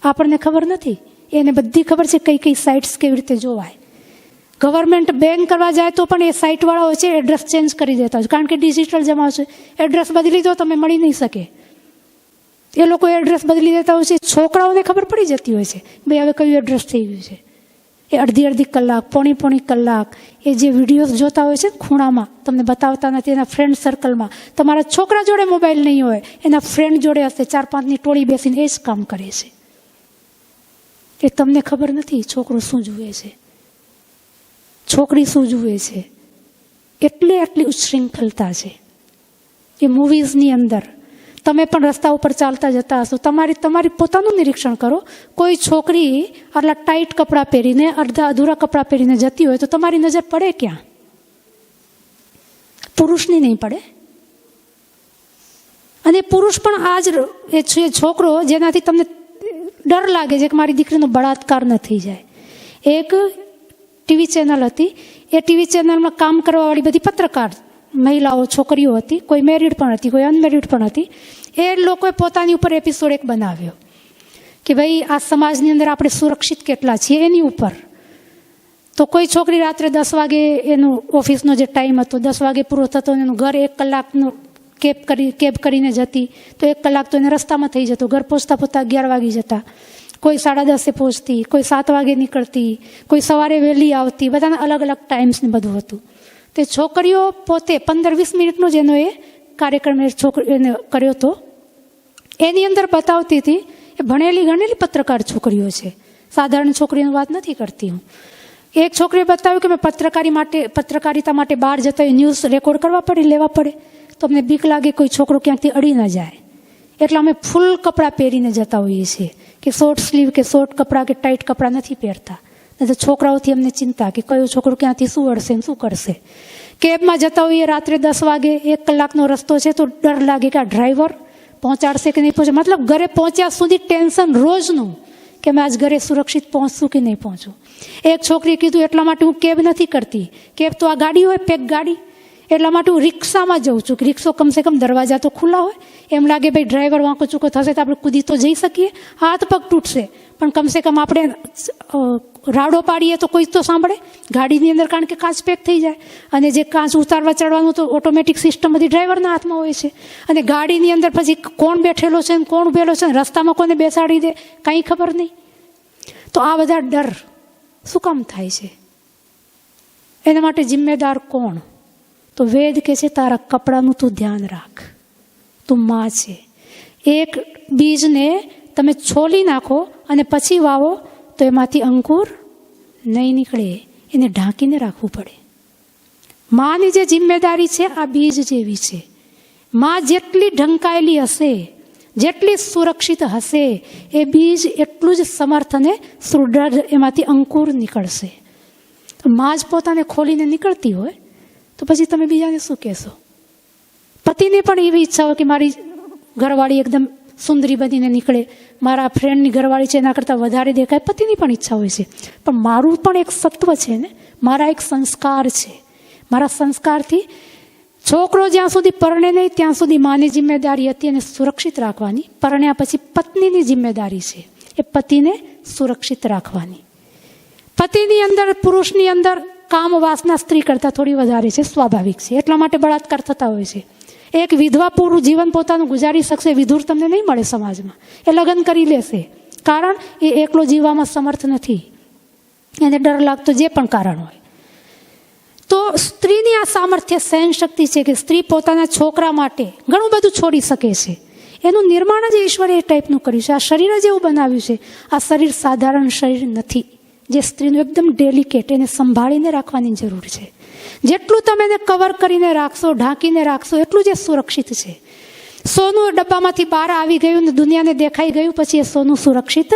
આપણને ખબર નથી, એને બધી ખબર છે કઈ સાઇટ્સ કેવી રીતે જોવાય. ગવર્મેન્ટ બેન કરવા જાય તો પણ એ સાઇટવાળા હોય છે એડ્રેસ ચેન્જ કરી દેતા હોય, કારણ કે ડિજિટલ જમાનો છે. એડ્રેસ બદલી દો તમે મળી નહીં શકે, એ લોકો એડ્રેસ બદલી દેતા હોય છે. છોકરાઓને ખબર પડી જતી હોય છે ભાઈ હવે કયું એડ્રેસ થઈ ગયું છે. એ અડધી કલાક, પોણી કલાક એ જે વિડીયોઝ જોતા હોય છે ખૂણામાં, તમને બતાવતા નથી, એના ફ્રેન્ડ સર્કલમાં, તમારા છોકરા જોડે મોબાઈલ નહીં હોય, એના ફ્રેન્ડ જોડે હશે, 4-5ની ટોળી બેસીને એ જ કામ કરે છે. એ તમને ખબર નથી છોકરો શું જુએ છે, છોકરી શું જુએ છે. આટલી ઉચ્છૃંખલતા છે એ મૂવીઝની અંદર. તમે પણ રસ્તા ઉપર ચાલતા જતા હશો, તમારી પોતાનું નિરીક્ષણ કરો. કોઈ છોકરી આટલા ટાઈટ કપડાં પહેરીને, અધૂરા કપડાં પહેરીને જતી હોય તો તમારી નજર પડે ક્યાં? પુરુષની નહીં પડે. અને પુરુષ પણ આ જ એ છોકરો જેનાથી તમને ડર લાગે છે કે મારી દીકરીનો બળાત્કાર ન થઈ જાય. એક ટીવી ચેનલ હતી, એ ટીવી ચેનલમાં કામ કરવાવાળી બધી પત્રકાર મહિલાઓ, છોકરીઓ હતી, કોઈ મેરિડ પણ હતી, કોઈ અનમેરિડ પણ હતી. એ લોકોએ પોતાની ઉપર એપિસોડ એક બનાવ્યો કે ભાઈ આ સમાજની અંદર આપણે સુરક્ષિત કેટલા છીએ એની ઉપર. તો કોઈ છોકરી રાત્રે 10 વાગે એનું ઓફિસનો જે ટાઈમ હતો 10 વાગે પૂરો થતો, એનું ઘર 1 કલાકનું કેબ કરીને જતી, તો 1 કલાક તો એને રસ્તામાં થઈ જતો. ઘર પહોંચતા 11 વાગી જતા. કોઈ 10:30 પહોંચતી, કોઈ 7 વાગે નીકળતી, કોઈ સવારે વહેલી આવતી. બધાના અલગ અલગ ટાઈમ્સ ને બધું હતું. તે છોકરીઓ પોતે 15-20 મિનિટનો જ એનો એ કાર્યક્રમ એને કર્યો હતો. એની અંદર બતાવતી હતી, એ ભણેલી ગણેલી પત્રકાર છોકરીઓ છે, સાધારણ છોકરીની વાત નથી કરતી હું. એક છોકરીએ બતાવ્યું કે મેં પત્રકારિતા માટે બહાર જતા ન્યૂઝ રેકોર્ડ કરવા પડે, લેવા પડે, તો અમને બીક લાગે કોઈ છોકરો ક્યાંકથી અડી ન જાય, એટલે અમે ફૂલ કપડાં પહેરીને જતા હોઈએ છીએ કે શોર્ટ સ્લીવ કે શોર્ટ કપડાં કે ટાઈટ કપડાં નથી પહેરતા. નહીં તો છોકરાઓથી અમને ચિંતા કે કયો છોકરો ક્યાંથી શું અડશે ને શું કરશે. કેબમાં જતા હોઈએ રાત્રે 10 વાગે, 1 કલાકનો રસ્તો છે, તો ડર લાગે કે આ ડ્રાઈવર પહોંચાડશે કે નહીં પહોંચે. મતલબ ઘરે પહોંચ્યા સુધી ટેન્શન રોજનું કે મેં આજ ઘરે સુરક્ષિત પહોંચશું કે નહીં પહોંચું. એક છોકરીએ કીધું એટલા માટે હું કેબ નથી કરતી, કેબ તો આ ગાડી હોય, પેક ગાડી, એટલા માટે હું રિક્ષામાં જઉં છું કે રિક્ષો કમસે કમ દરવાજા તો ખુલ્લા હોય. એમ લાગે ભાઈ ડ્રાઈવર વાંકો ચૂકો થશે તો આપણે કૂદી તો જઈ શકીએ, હાથ પગ તૂટશે પણ કમસે કમ આપણે રાડો પાડીએ તો કોઈ તો સાંભળે. ગાડીની અંદર કારણ કે કાચ પેક થઈ જાય, અને જે કાચ ઉતારવા ચડવાનું તો ઓટોમેટિક સિસ્ટમ બધી ડ્રાઈવરના હાથમાં હોય છે. અને ગાડીની અંદર પછી કોણ બેઠેલો છે ને કોણ ઉભેલો છે, રસ્તામાં કોને બેસાડી દે કંઈ ખબર નહીં. તો આ બધા ડર શું કામ થાય છે? એના માટે જિમ્મેદાર કોણ? તો વેદ કહે છે તારા કપડાનું તું ધ્યાન રાખ, તું માં છે. એક બીજને તમે છોલી નાખો અને પછી વાવો તો એમાંથી અંકુર નહીં નીકળે, એને ઢાંકીને રાખવું પડે. માની જે જિમ્મેદારી છે આ બીજ જેવી છે. માં જેટલી ઢંકાયેલી હશે, જેટલી સુરક્ષિત હશે, એ બીજ એટલું જ સમર્થ અને સુદૃઢ એમાંથી અંકુર નીકળશે. તો માં જ પોતાને ખોલીને નીકળતી હોય તો પછી તમે બીજાને શું કહેશો? પતિને પણ એવી ઈચ્છા હોય કે મારી ઘરવાળી એકદમ સુંદરી બનીને નીકળે, મારા ફ્રેન્ડની ઘરવાળી છે એના કરતાં વધારે દેખાય, પતિની પણ ઈચ્છા હોય છે. પણ મારું પણ એક સત્વ છે ને, મારા એક સંસ્કાર છે. મારા સંસ્કારથી છોકરો જ્યાં સુધી પરણે નહીં ત્યાં સુધી માની જિમ્મેદારી હતી એને સુરક્ષિત રાખવાની. પરણ્યા પછી પત્નીની જિમ્મેદારી છે એ પતિને સુરક્ષિત રાખવાની. પતિની અંદર, પુરુષની અંદર કામ વાસના સ્ત્રી કરતાં થોડી વધારે છે, સ્વાભાવિક છે. એટલા માટે બળાત્કાર થતા હોય છે. એક વિધવા પૂરું જીવન પોતાનું ગુજારી શકશે, વિધુર તમને નહીં મળે સમાજમાં. એ લગ્ન કરી લેશે, કારણ એ એકલો જીવવામાં સમર્થ નથી, એને ડર લાગતો, જે પણ કારણ હોય. તો સ્ત્રીની આ સામર્થ્ય, સહન શક્તિ છે કે સ્ત્રી પોતાના છોકરા માટે ઘણું બધું છોડી શકે છે. એનું નિર્માણ જ ઈશ્વરે એ ટાઈપનું કર્યું છે. આ શરીર જ એવું બનાવ્યું છે. આ શરીર સાધારણ શરીર નથી, જે સ્ત્રીનું એકદમ ડેલિકેટ, એને સંભાળીને રાખવાની જરૂર છે. જેટલું તમે એને કવર કરીને રાખશો, ઢાંકીને રાખશો, એટલું જ સુરક્ષિત છે. સોનું ડબ્બામાંથી બહાર આવી ગયું ને દુનિયાને દેખાઈ ગયું પછી એ સોનું સુરક્ષિત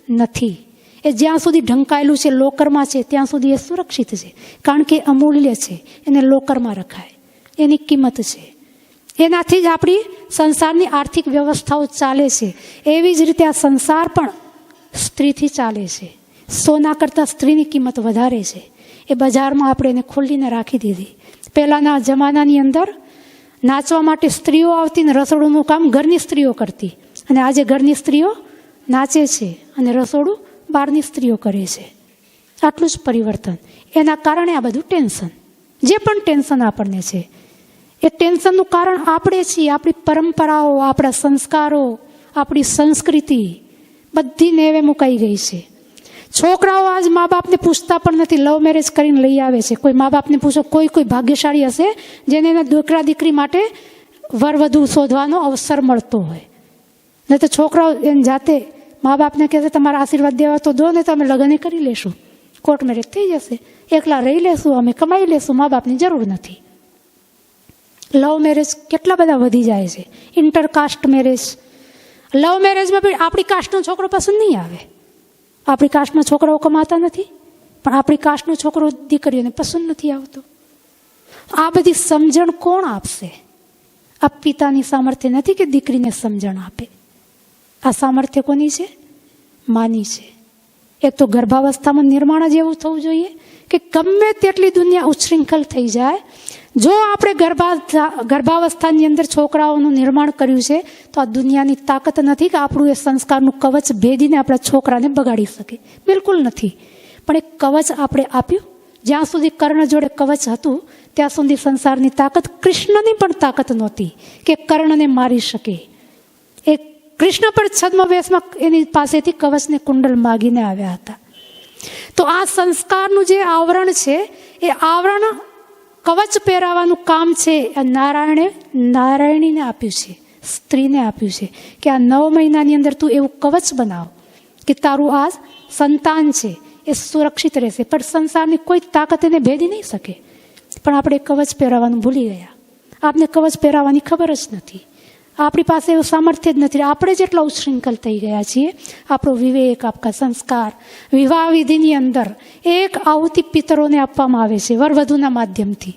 નથી. એ જ્યાં સુધી ઢંકાયેલું છે, લોકરમાં છે, ત્યાં સુધી એ સુરક્ષિત છે. કારણ કે અમૂલ્ય છે, એને લોકરમાં રખાય, એની કિંમત છે. એનાથી જ આપણી સંસારની આર્થિક વ્યવસ્થાઓ ચાલે છે. એવી જ રીતે આ સંસાર પણ સ્ત્રીથી ચાલે છે. સોના કરતાં સ્ત્રીની કિંમત વધારે છે. એ બજારમાં આપણે એને ખોલીને રાખી દીધી. પહેલાંના જમાનાની અંદર નાચવા માટે સ્ત્રીઓ આવતી ને રસોડુંનું કામ ઘરની સ્ત્રીઓ કરતી, અને આજે ઘરની સ્ત્રીઓ નાચે છે અને રસોડું બહારની સ્ત્રીઓ કરે છે. આટલું જ પરિવર્તન. એના કારણે આ બધું ટેન્શન, જે પણ ટેન્શન આપણને છે એ ટેન્શનનું કારણ આપણે છીએ. આપણી પરંપરાઓ, આપણા સંસ્કારો, આપણી સંસ્કૃતિ બધી નેવે મુકાઈ ગઈ છે. છોકરાઓ આજ મા બાપને પૂછતા પણ નથી, લવ મેરેજ કરીને લઈ આવે છે. કોઈ મા બાપને પૂછો, કોઈ ભાગ્યશાળી હશે જેને એના દીકરા દીકરી માટે વરવધુ શોધવાનો અવસર મળતો હોય. નહીં તો છોકરાઓ એને જાતે મા બાપને કહેશે તમારા આશીર્વાદ દેવા તો દો ને, તો અમે લગ્ન કરી લેશું, કોર્ટ મેરેજ થઈ જશે, એકલા રહી લેશું, અમે કમાઈ લેશું, મા બાપની જરૂર નથી. લવ મેરેજ કેટલા બધા વધી જાય છે. ઇન્ટરકાસ્ટ મેરેજ, લવ મેરેજમાં પણ આપણી કાસ્ટનો છોકરો પસંદ નહીં આવે. આપણી કાસ્ટના છોકરાઓ કમાતા નથી, પણ આપણી કાસ્ટનો છોકરો દીકરીઓને પસંદ નથી આવતો. આ બધી સમજણ કોણ આપશે? આ પિતાની સામર્થ્ય નથી કે દીકરીને સમજણ આપે. આ સામર્થ્ય કોની છે? માની છે. એક તો ગર્ભાવસ્થામાં નિર્માણ જ એવું થવું જોઈએ કે ગમે તેટલી દુનિયા ઉચ્છૃંખલ થઈ જાય, જો આપણે ગર્ભાવસ્થાની અંદર છોકરાઓનું નિર્માણ કર્યું છે તો આ દુનિયાની તાકાત નથી કે આપણું એ સંસ્કારનું કવચ ભેદીને આપણા છોકરાને બગાડી શકે. બિલકુલ નથી. પણ એક કવચ આપણે આપ્યું. જ્યાં સુધી કર્ણ જોડે કવચ હતું ત્યાં સુધી સંસારની તાકાત, કૃષ્ણની પણ તાકાત નહોતી કે કર્ણને મારી શકે. એ કૃષ્ણ પણ છદ્મવેશમાં એની પાસેથી કવચને કુંડલ માગીને આવ્યા હતા. તો આ સંસ્કારનું જે આવરણ છે, એ આવરણ કવચ પહેરાવાનું કામ છે નારાયણીને આપ્યું છે, સ્ત્રીને આપ્યું છે કે આ 9 મહિનાની અંદર તું એવું કવચ બનાવ કે તારું આ સંતાન છે એ સુરક્ષિત રહેશે. પણ સંસારની કોઈ તાકાત એને ભેદી નહીં શકે. પણ આપણે કવચ પહેરાવાનું ભૂલી ગયા. આપને કવચ પહેરાવાની ખબર જ નથી. આપણી પાસે એવું સામર્થ્ય જ નથી. આપણે જેટલા ઉચ્છૃંખલ થઈ ગયા છીએ. આપણો વિવેક, આપણા સંસ્કાર, વિવાહ વિધિની અંદર એક આહુતિ પિતરોને આપવામાં આવે છે વરવધુના માધ્યમથી.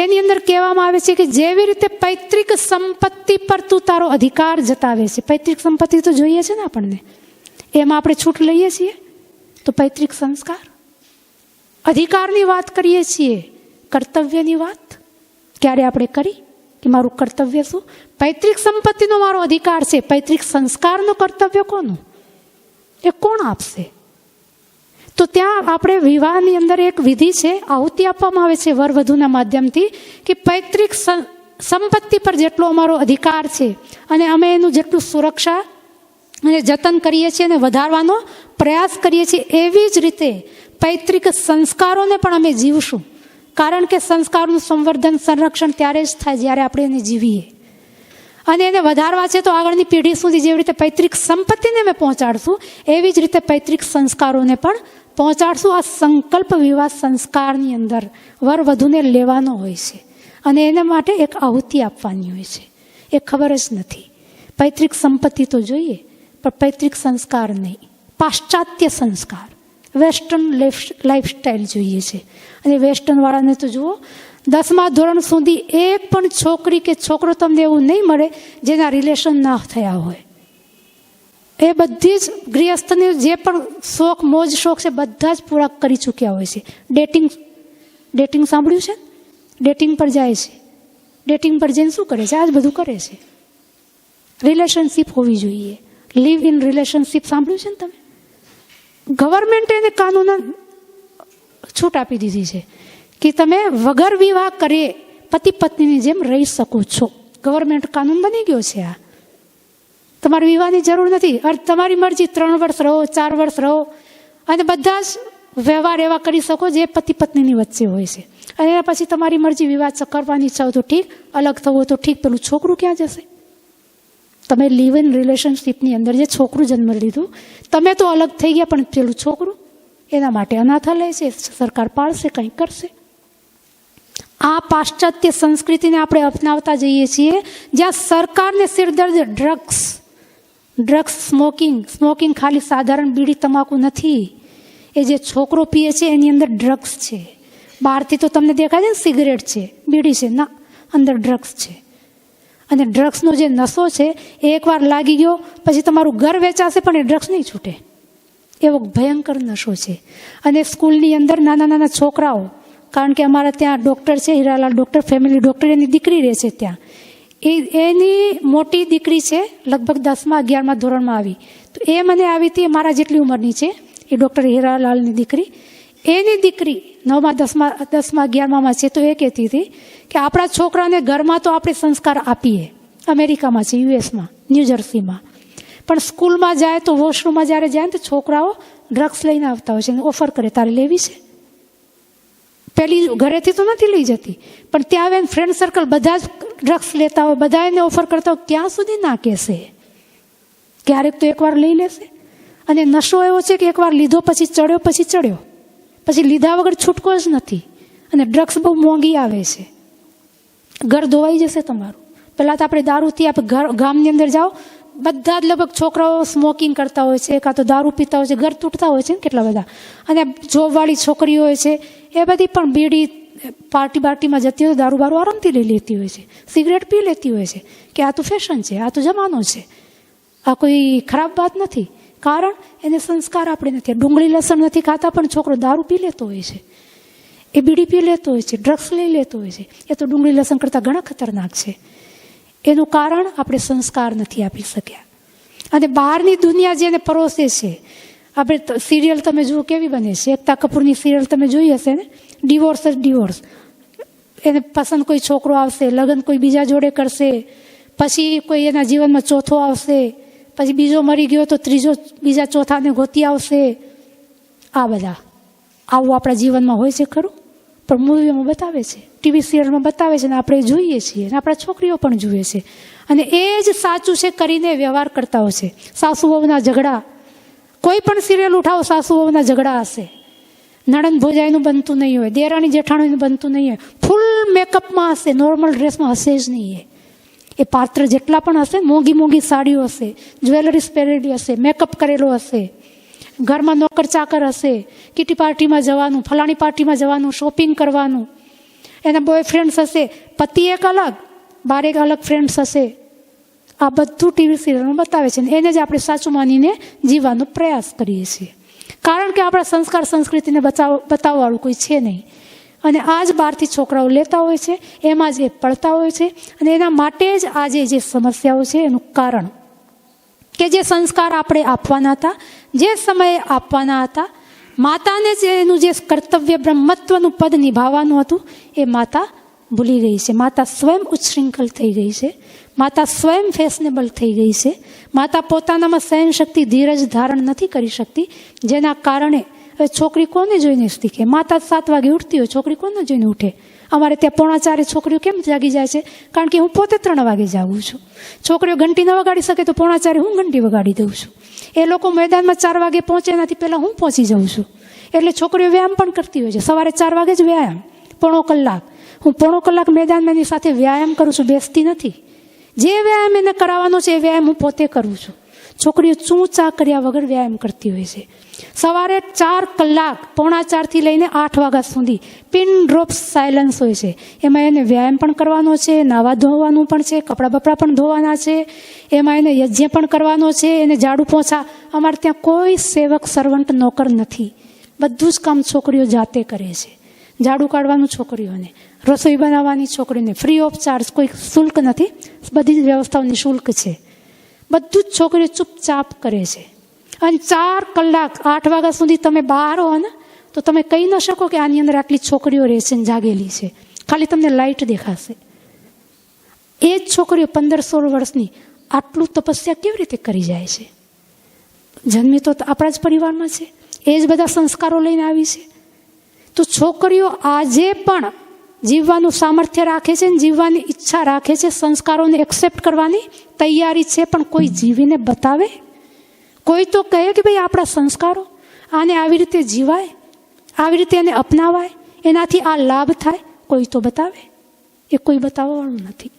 એની અંદર કહેવામાં આવે છે કે જેવી રીતે પૈતૃક સંપત્તિ પર તું તારો અધિકાર જતાવે છે. પૈતૃક સંપત્તિ તો જોઈએ છે ને આપણને, એમાં આપણે છૂટ લઈએ છીએ. તો પૈતૃક સંસ્કાર, અધિકારની વાત કરીએ છીએ, કર્તવ્યની વાત ક્યારે આપણે કરી કે મારું કર્તવ્ય શું? પૈતૃક સંપત્તિનો મારો અધિકાર છે, પૈતૃક સંસ્કારનું કર્તવ્ય કોનું? એ કોણ આપશે? તો ત્યાં આપણે વિવાહની અંદર એક વિધિ છે, આહુતિ આપવામાં આવે છે વરવધુના માધ્યમથી કે પૈતૃક સંપત્તિ પર જેટલો અમારો અધિકાર છે અને અમે એનું જેટલું સુરક્ષા અને જતન કરીએ છીએ અને વધારવાનો પ્રયાસ કરીએ છીએ, એવી જ રીતે પૈતૃક સંસ્કારોને પણ અમે જીવશું. કારણ કે સંસ્કારનું સંવર્ધન, સંરક્ષણ ત્યારે જ થાય જ્યારે આપણે એને જીવીએ. અને એને વધારવા છે તો આગળની પેઢી સુધી જેવી રીતે પૈતૃક સંપત્તિને અમે પહોંચાડશું, એવી જ રીતે પૈતૃક સંસ્કારોને પણ પહોંચાડશું. આ સંકલ્પ વિવાહ સંસ્કારની અંદર વરવધુને લેવાનો હોય છે અને એના માટે એક આહુતિ આપવાની હોય છે. એ ખબર જ નથી. પૈતૃક સંપત્તિ તો જોઈએ પણ પૈતૃક સંસ્કાર નહીં. પાશ્ચાત્ય સંસ્કાર, વેસ્ટર્ન લાઈફસ્ટાઈલ જોઈએ છે. અને વેસ્ટર્ન વાળાને તો જુઓ, 10મા ધોરણ સુધી એક પણ છોકરી કે છોકરો તમને એવું નહીં મળે જેના રિલેશન ના થયા હોય. એ બધી જ ગૃહસ્થને જે પણ શોખ, મોજ શોખ છે બધા જ પૂરા કરી ચૂક્યા હોય છે. ડેટિંગ સાંભળ્યું છે? ડેટિંગ પર જાય છે. ડેટિંગ પર જઈને શું કરે છે? આ જ બધું કરે છે. રિલેશનશીપ હોવી જોઈએ. લિવ ઇન રિલેશનશીપ સાંભળ્યું છે ને તમે? ગવર્મેન્ટે એને કાનૂન છૂટ આપી દીધી છે કે તમે વગર વિવાહ કરીએ પતિ પત્નીની જેમ રહી શકો છો. ગવર્મેન્ટ કાનૂન બની ગયો છે. આ તમારે વિવાહની જરૂર નથી. તમારી મરજી 3 વર્ષ રહો, 4 વર્ષ રહો અને બધા જ વ્યવહાર એવા કરી શકો જે પતિ પત્નીની વચ્ચે હોય છે. અને એના પછી તમારી મરજી, વિવાહ કરવાની ઈચ્છા હોય તો ઠીક, અલગ થવું તો ઠીક. પેલું છોકરું ક્યાં જશે? તમે લિવ ઇન રિલેશનશીપની અંદર જે છોકરું જન્મ લીધું, તમે તો અલગ થઈ ગયા, પણ પેલું છોકરું, એના માટે અનાથાલય છે, સરકાર પાળશે, કંઈક કરશે. આ પાશ્ચાત્ય સંસ્કૃતિને આપણે અપનાવતા જઈએ છીએ જ્યાં સરકારને સિરદર્દ ડ્રગ્સ, સ્મોકિંગ ખાલી સાધારણ બીડી તમાકુ નથી. એ જે છોકરો પીએ છે એની અંદર ડ્રગ્સ છે. બહારથી તો તમને દેખાય છે ને સિગરેટ છે, બીડી છે, ના, અંદર ડ્રગ્સ છે. અને ડ્રગ્સનો જે નશો છે એ એકવાર લાગી ગયો પછી તમારું ઘર વેચાશે પણ એ ડ્રગ્સ નહીં છૂટે. એવો ભયંકર નશો છે. અને સ્કૂલની અંદર નાના છોકરાઓ, કારણ કે અમારા ત્યાં ડૉક્ટર છે, હીરાલાલ ડૉક્ટર, ફેમિલી ડૉક્ટર, એની દીકરી રહે છે ત્યાં. એની મોટી દીકરી છે, લગભગ 10મા 11મા ધોરણમાં આવી. તો એ મને આવી હતી, મારા જેટલી ઉંમરની છે, એ ડૉક્ટર હીરાલાલની દીકરી. એની દીકરી 9મા 10મા 11મામાં છે. તો એ કહેતી હતી કે આપણા છોકરાને ઘરમાં તો આપણે સંસ્કાર આપીએ, અમેરિકામાં છે, યુએસમાં, ન્યૂજર્સીમાં, પણ સ્કૂલમાં જાય તો વોશરૂમમાં જ્યારે જાય તો છોકરાઓ ડ્રગ્સ લઈને આવતા હોય છે અને ઓફર કરે તારે લેવી છે. પેલી ઘરેથી તો નથી લઈ જતી, પણ ત્યાં આવે ફ્રેન્ડ સર્કલ બધા જ ડ્રગ્સ લેતા હોય, બધા એને ઓફર કરતા હોય, ક્યાં સુધી ના કહેશે? ક્યારેક તો એકવાર લઈ લેશે. અને નશો એવો છે કે એકવાર લીધો પછી ચડ્યો, પછી લીધા વગર છૂટકો જ નથી. અને ડ્રગ્સ બહુ મોંઘી આવે છે. ઘર ધોવાઈ જશે તમારું. પહેલાં તો આપણે દારૂથી આપણે ગામની અંદર જાઓ, બધા જ લગભગ છોકરાઓ સ્મોકિંગ કરતા હોય છે, કાં તો દારૂ પીતા હોય છે, ઘર તૂટતા હોય છે ને કેટલા બધા. અને જોબવાળી છોકરીઓ હોય છે એ બધી પણ બીડી પાર્ટીમાં જતી હોય, દારૂ બારૂ આરામથી લઈ લેતી હોય છે, સિગરેટ પી લેતી હોય છે કે આ તો ફેશન છે, આ તો જમાનો છે, આ કોઈ ખરાબ વાત નથી. કારણ એને સંસ્કાર આપણે નથી. ડુંગળી લસણ નથી ખાતા પણ છોકરો દારૂ પી લેતો હોય છે, એ બીડી પી લેતો હોય છે, ડ્રગ્સ લઈ લેતો હોય છે. એ તો ડુંગળી લસણ કરતાં ઘણા ખતરનાક છે. એનું કારણ આપણે સંસ્કાર નથી આપી શક્યા. અને બહારની દુનિયા જેને પરોસે છે, આપણે સિરિયલ તમે જુઓ કેવી બને છે. એકતા કપૂરની સિરિયલ તમે જોઈ હશે ને, ડિવોર્સ જ ડિવોર્સ. એને પસંદ કોઈ છોકરો આવશે, લગ્ન કોઈ બીજા જોડે કરશે, પછી કોઈ એના જીવનમાં ચોથો આવશે, પછી બીજો મરી ગયો તો ત્રીજો બીજા ચોથાને ગોતી આવશે. આ બધા આવું આપણા જીવનમાં હોય છે ખરું? પણ મૂવીઓમાં બતાવે છે, ટીવી સિરિયલમાં બતાવે છે, અને આપણે જોઈએ છીએ, અને આપણા છોકરીઓ પણ જુએ છે. અને એ જ સાચું છે કરીને વ્યવહાર કરતા હોય છે. સાસુ વહુના ઝઘડા, કોઈ પણ સિરિયલ ઉઠાવો સાસુ વહુના ઝઘડા હશે. નણંદ ભોજાઈનું બનતું નહીં હોય, દેરાણી જેઠાણીનું બનતું નહીં હોય, ફૂલ મેકઅપમાં હશે, નોર્મલ ડ્રેસમાં હશે જ નહીં. એ પાત્ર જેટલા પણ હશે, મોંઘી સાડીઓ હશે, જ્વેલરીસ પહેરેલી હશે, મેકઅપ કરેલો હશે, ઘરમાં નોકર ચાકર હશે, કિટી પાર્ટીમાં જવાનું, ફલાણી પાર્ટીમાં જવાનું, શોપિંગ કરવાનું. એના બોયફ્રેન્ડ્સ હશે, પતિ એક અલગ, બાર એક અલગ ફ્રેન્ડ્સ હશે. આ બધું ટીવી સિરિયલમાં બતાવે છે. એને જ આપણે સાચું માનીને જીવવાનો પ્રયાસ કરીએ છીએ. કારણ કે આપણા સંસ્કાર સંસ્કૃતિને બતાવવાળું કોઈ છે નહીં. અને આ જ બહારથી છોકરાઓ લેતા હોય છે, એમાં જ એ પડતા હોય છે. અને એના માટે જ આજે જે સમસ્યાઓ છે એનું કારણ કે જે સંસ્કાર આપણે આપવાના હતા, જે સમયે આપવાના હતા, માતાને જે એનું જે કર્તવ્ય બ્રહ્મત્વનું પદ નિભાવવાનું હતું એ માતા ભૂલી ગઈ છે. માતા સ્વયં ઉચ્છૃંખલ થઈ ગઈ છે. માતા સ્વયં ફેશનેબલ થઈ ગઈ છે. માતા પોતાનામાં સહન શક્તિ, ધીરજ ધારણ નથી કરી શકતી. જેના કારણે છોકરી કોને જોઈને શીખે? માતા 7 વાગે ઉઠતી હોય, છોકરી કોને જોઈને ઉઠે? અમારે ત્યાં 3:45 છોકરીઓ કેમ જાગી જાય છે? કારણ કે હું પોતે 3 વાગે જાગું છું. છોકરીઓ ઘંટી ન વગાડી શકે તો 3:45 હું ઘંટી વગાડી દઉં છું. એ લોકો મેદાનમાં 4 વાગે પહોંચે એનાથી પહેલાં હું પહોંચી જાઉં છું. એટલે છોકરીઓ વ્યાયામ પણ કરતી હોય છે. સવારે 4 વાગે જ વ્યાયામ, 1/4 કલાક. હું 1/4 કલાક મેદાનમાં એની સાથે વ્યાયામ કરું છું, બેસતી નથી. જે વ્યાયામ એને કરાવવાનો છે એ વ્યાયામ હું પોતે કરું છું. છોકરીઓ ચૂંચા કર્યા વગર વ્યાયામ કરતી હોય છે. સવારે 4 કલાક, 3:45 થી લઈને 8 વાગ્યા સુધી પિન ડ્રોપ સાયલન્સ હોય છે. એમાં એને વ્યાયામ પણ કરવાનો છે, નાવા ધોવાનું પણ છે, કપડાં બપડા પણ ધોવાના છે, એમાં એને યજ્ઞ પણ કરવાનો છે, એને ઝાડુ પોછા. અમારે ત્યાં કોઈ સેવક સર્વન્ટ નોકર નથી. બધું જ કામ છોકરીઓ જાતે કરે છે. ઝાડુ કાઢવાનું છોકરીઓને, રસોઈ બનાવવાની છોકરીને, ફ્રી ઓફ ચાર્જ, કોઈ શુલ્ક નથી. બધી જ વ્યવસ્થાઓ નિઃશુલ્ક છે. બધું જ છોકરીઓ ચૂપચાપ કરે છે. અને 4 કલાક 8 વાગ્યા સુધી તમે બહાર હો ને તો તમે કહી ન શકો કે આની અંદર આટલી છોકરીઓ રહે છે ને જાગેલી છે. ખાલી તમને લાઇટ દેખાશે. એ જ છોકરીઓ 15-16 વર્ષની આટલું તપસ્યા કેવી રીતે કરી જાય છે? જન્મી તો આપણા જ પરિવારમાં છે, એ જ બધા સંસ્કારો લઈને આવી છે. તો છોકરીઓ આજે પણ જીવવાનું સામર્થ્ય રાખે છે, જીવવાની ઈચ્છા રાખે છે, સંસ્કારોને એક્સેપ્ટ કરવાની તૈયારી છે. પણ કોઈ જીવીને બતાવે? કોઈ તો કહે કે ભાઈ આપણા સંસ્કારો, આને આવી રીતે જીવાય, આવી રીતે એને અપનાવાય, એનાથી આ લાભ થાય. કોઈ તો બતાવે? એ કોઈ બતાવવાવાળું નથી.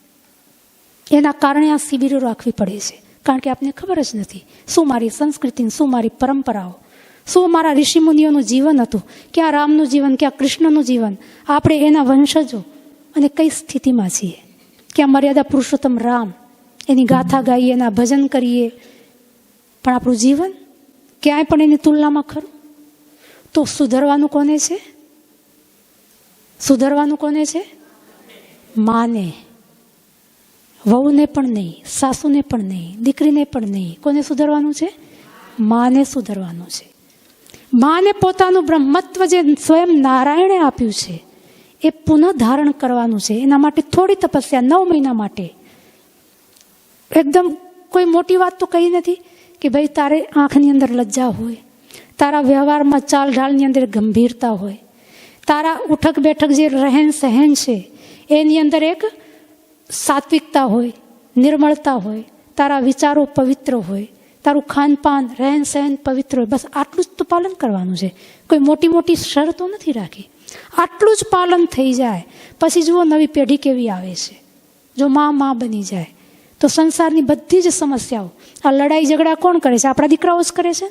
એના કારણે આ શિબિરો રાખવી પડે છે. કારણ કે આપને ખબર જ નથી શું મારી સંસ્કૃતિ, શું મારી પરંપરાઓ, શું મારા ઋષિમુનિઓનું જીવન હતું, ક્યાં રામનું જીવન, ક્યાં કૃષ્ણનું જીવન, આપણે એના વંશજો, અને કઈ સ્થિતિમાં છીએ. ક્યાં મર્યાદા પુરુષોત્તમ રામ, એની ગાથા ગાઈએ, એના ભજન કરીએ, પણ આપણું જીવન ક્યાંય પણ એની તુલનામાં ખરું? તો સુધરવાનું કોને છે? સુધરવાનું કોને છે? માને. વહુને પણ નહીં, સાસુને પણ નહીં, દીકરીને પણ નહીં. કોને સુધરવાનું છે? માને સુધરવાનું છે. માને પોતાનું બ્રહ્મત્વ જે સ્વયં નારાયણે આપ્યું છે એ પુનઃ ધારણ કરવાનું છે. એના માટે થોડી તપસ્યા, 9 મહિના માટે. એકદમ કોઈ મોટી વાત તો કહી નથી કે ભાઈ તારે આંખની અંદર લજ્જા હોય, તારા વ્યવહારમાં ચાલ ઢાલની અંદર ગંભીરતા હોય, તારા ઉઠક બેઠક જે રહેન સહેન છે એની અંદર એક સાત્વિકતા હોય, નિર્મળતા હોય, તારા વિચારો પવિત્ર હોય, તારું ખાનપાન રહેન સહેન પવિત્ર હોય. બસ આટલું જ તો પાલન કરવાનું છે. કોઈ મોટી મોટી શરતો નથી રાખી. આટલું જ પાલન થઈ જાય પછી જુઓ નવી પેઢી કેવી આવે છે. જો માં બની જાય તો સંસારની બધી જ સમસ્યાઓ, આ લડાઈ ઝઘડા કોણ કરે છે? આપણા દીકરાઓ જ કરે છે.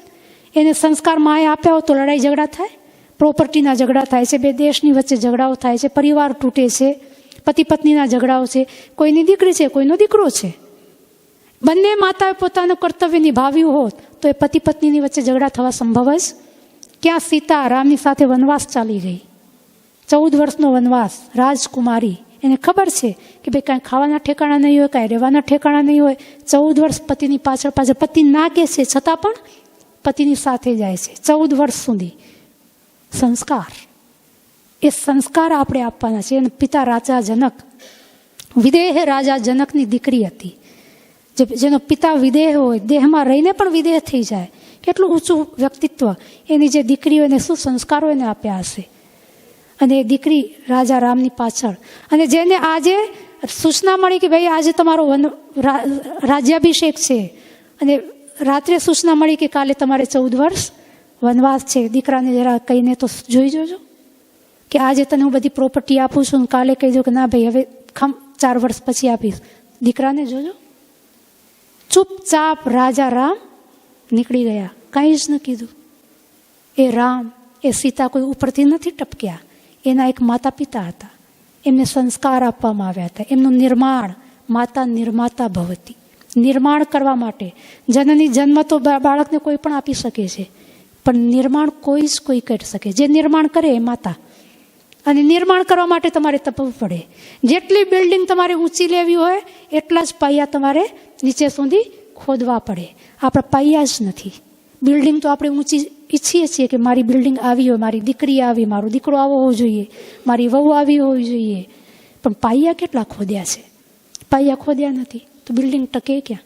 એને સંસ્કાર માએ આપ્યા હોય તો લડાઈ ઝઘડા થાય, પ્રોપર્ટીના ઝઘડા થાય છે, બે દેશની વચ્ચે ઝઘડાઓ થાય છે, પરિવાર તૂટે છે, પતિ પત્નીના ઝઘડાઓ છે, કોઈની દીકરી છે, કોઈનો દીકરો છે. બંને માતાએ પોતાનું કર્તવ્ય નિભાવ્યું હોત તો એ પતિ પત્નીની વચ્ચે ઝઘડા થવા સંભવ જ ક્યાં? સીતા રામની સાથે વનવાસ ચાલી ગઈ, 14 વર્ષનો વનવાસ. રાજકુમારી, એને ખબર છે કે ભાઈ કાંઈ ખાવાના ઠેકાણા નહીં હોય, કાંઈ રહેવાના ઠેકાણા નહીં હોય. 14 વર્ષ પતિની પાછળ પતિ નાકે છે છતાં પણ પતિની સાથે જાય છે 14 વર્ષ સુધી. સંસ્કાર, એ સંસ્કાર આપણે આપવાના છે. અને પિતા રાજા જનક, વિદેહ રાજા જનકની દીકરી હતી, જેનો પિતા વિદેહ હોય, દેહમાં રહીને પણ વિદેહ થઈ જાય. કેટલું ઊંચું વ્યક્તિત્વ એની જે દીકરીઓ, એને શું સંસ્કારો એને આપ્યા હશે. અને એ દીકરી રાજા રામની પાછળ, અને જેને આજે સૂચના મળી કે ભાઈ આજે તમારો રાજ્યાભિષેક છે, અને રાત્રે સૂચના મળી કે કાલે તમારે 14 વર્ષ વનવાસ છે. દીકરાને જરા કહીને તો જોઈ જોજો કે આજે તને હું બધી પ્રોપર્ટી આપું છું, કાલે કહી દો કે ના ભાઈ હવે 4 વર્ષ પછી આપીશ. દીકરાને જોજો. ચૂપચાપ રાજા રામ નીકળી ગયા, કંઈ જ ન કીધું. એ રામ, એ સીતા કોઈ ઉપરથી નથી ટપક્યા. એના એક માતા પિતા હતા, એમને સંસ્કાર આપવામાં આવ્યા હતા. એમનું નિર્માણ, માતા નિર્માતા ભવતી, નિર્માણ કરવા માટે. જનની જન્મ તો બાળકને કોઈ પણ આપી શકે છે, પણ નિર્માણ કોઈ જ કોઈ કરી શકે. જે નિર્માણ કરે એ માતા. અને નિર્માણ કરવા માટે તમારે તપવું પડે. જેટલી બિલ્ડિંગ તમારે ઊંચી લેવી હોય એટલા જ પાયા તમારે નીચે સુધી ખોદવા પડે. આપણા પાયા જ નથી. બિલ્ડિંગ તો આપણે ઊંચી ઈચ્છીએ છીએ કે મારી બિલ્ડિંગ આવી હોય, મારી દીકરી આવી, મારો દીકરો આવો હોવો જોઈએ, મારી વહુ આવી હોવી જોઈએ. પણ પાયા કેટલા ખોદ્યા છે? પાયા ખોદ્યા નથી તો બિલ્ડિંગ ટકે ક્યાં?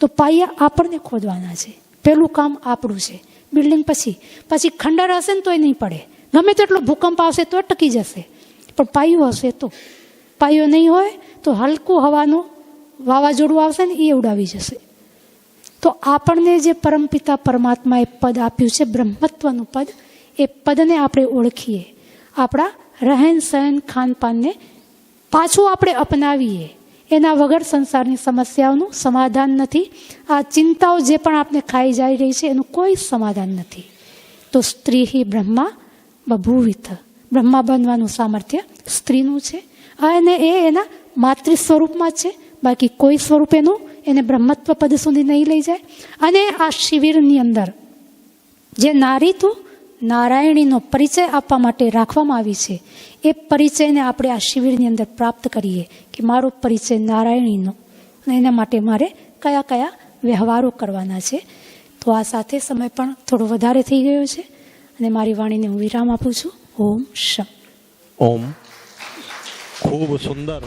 તો પાયા આપણને ખોદવાના છે. પહેલું કામ આપણું છે. બિલ્ડિંગ પછી ખંડર હશે ને તોય નહીં પડે. ગમે તેટલો ભૂકંપ આવશે તો ટકી જશે, પણ પાયું હશે તો. પાયો નહીં હોય તો હલકું હવાનું વાવાઝોડું આવશે ને એ ઉડાવી જશે. તો આપણને જે પરમપિતા પરમાત્માએ પદ આપ્યું છે, બ્રહ્મત્વનું પદ, એ પદને આપણે ઓળખીએ. આપણા રહેન સહેન ખાનપાનને પાછું આપણે અપનાવીએ. એના વગર સંસારની સમસ્યાઓનું સમાધાન નથી. આ ચિંતાઓ જે પણ આપણે ખાઈ જઈ રહી છે એનું કોઈ સમાધાન નથી. તો સ્ત્રી બ્રહ્મા બભૂવિથ, બ્રહ્મા બનવાનું સામર્થ્ય સ્ત્રીનું છે. અને એ એના માતૃ સ્વરૂપમાં જ છે, બાકી કોઈ સ્વરૂપ એનું એને બ્રહ્મત્વ પદ સુધી નહીં લઈ જાય. અને આ શિબિરની અંદર જે નારી તું નારાયણીનો પરિચય આપવા માટે રાખવામાં આવી છે, એ પરિચયને આપણે આ શિબિરની અંદર પ્રાપ્ત કરીએ કે મારો પરિચય નારાયણીનો, અને એના માટે મારે કયા કયા વ્યવહારો કરવાના છે. તો આ સાથે સમય પણ થોડો વધારે થઈ ગયો છે અને મારી વાણીને હું વિરામ આપું છું. ઓમ શમ. ઓમ. ખૂબ સુંદર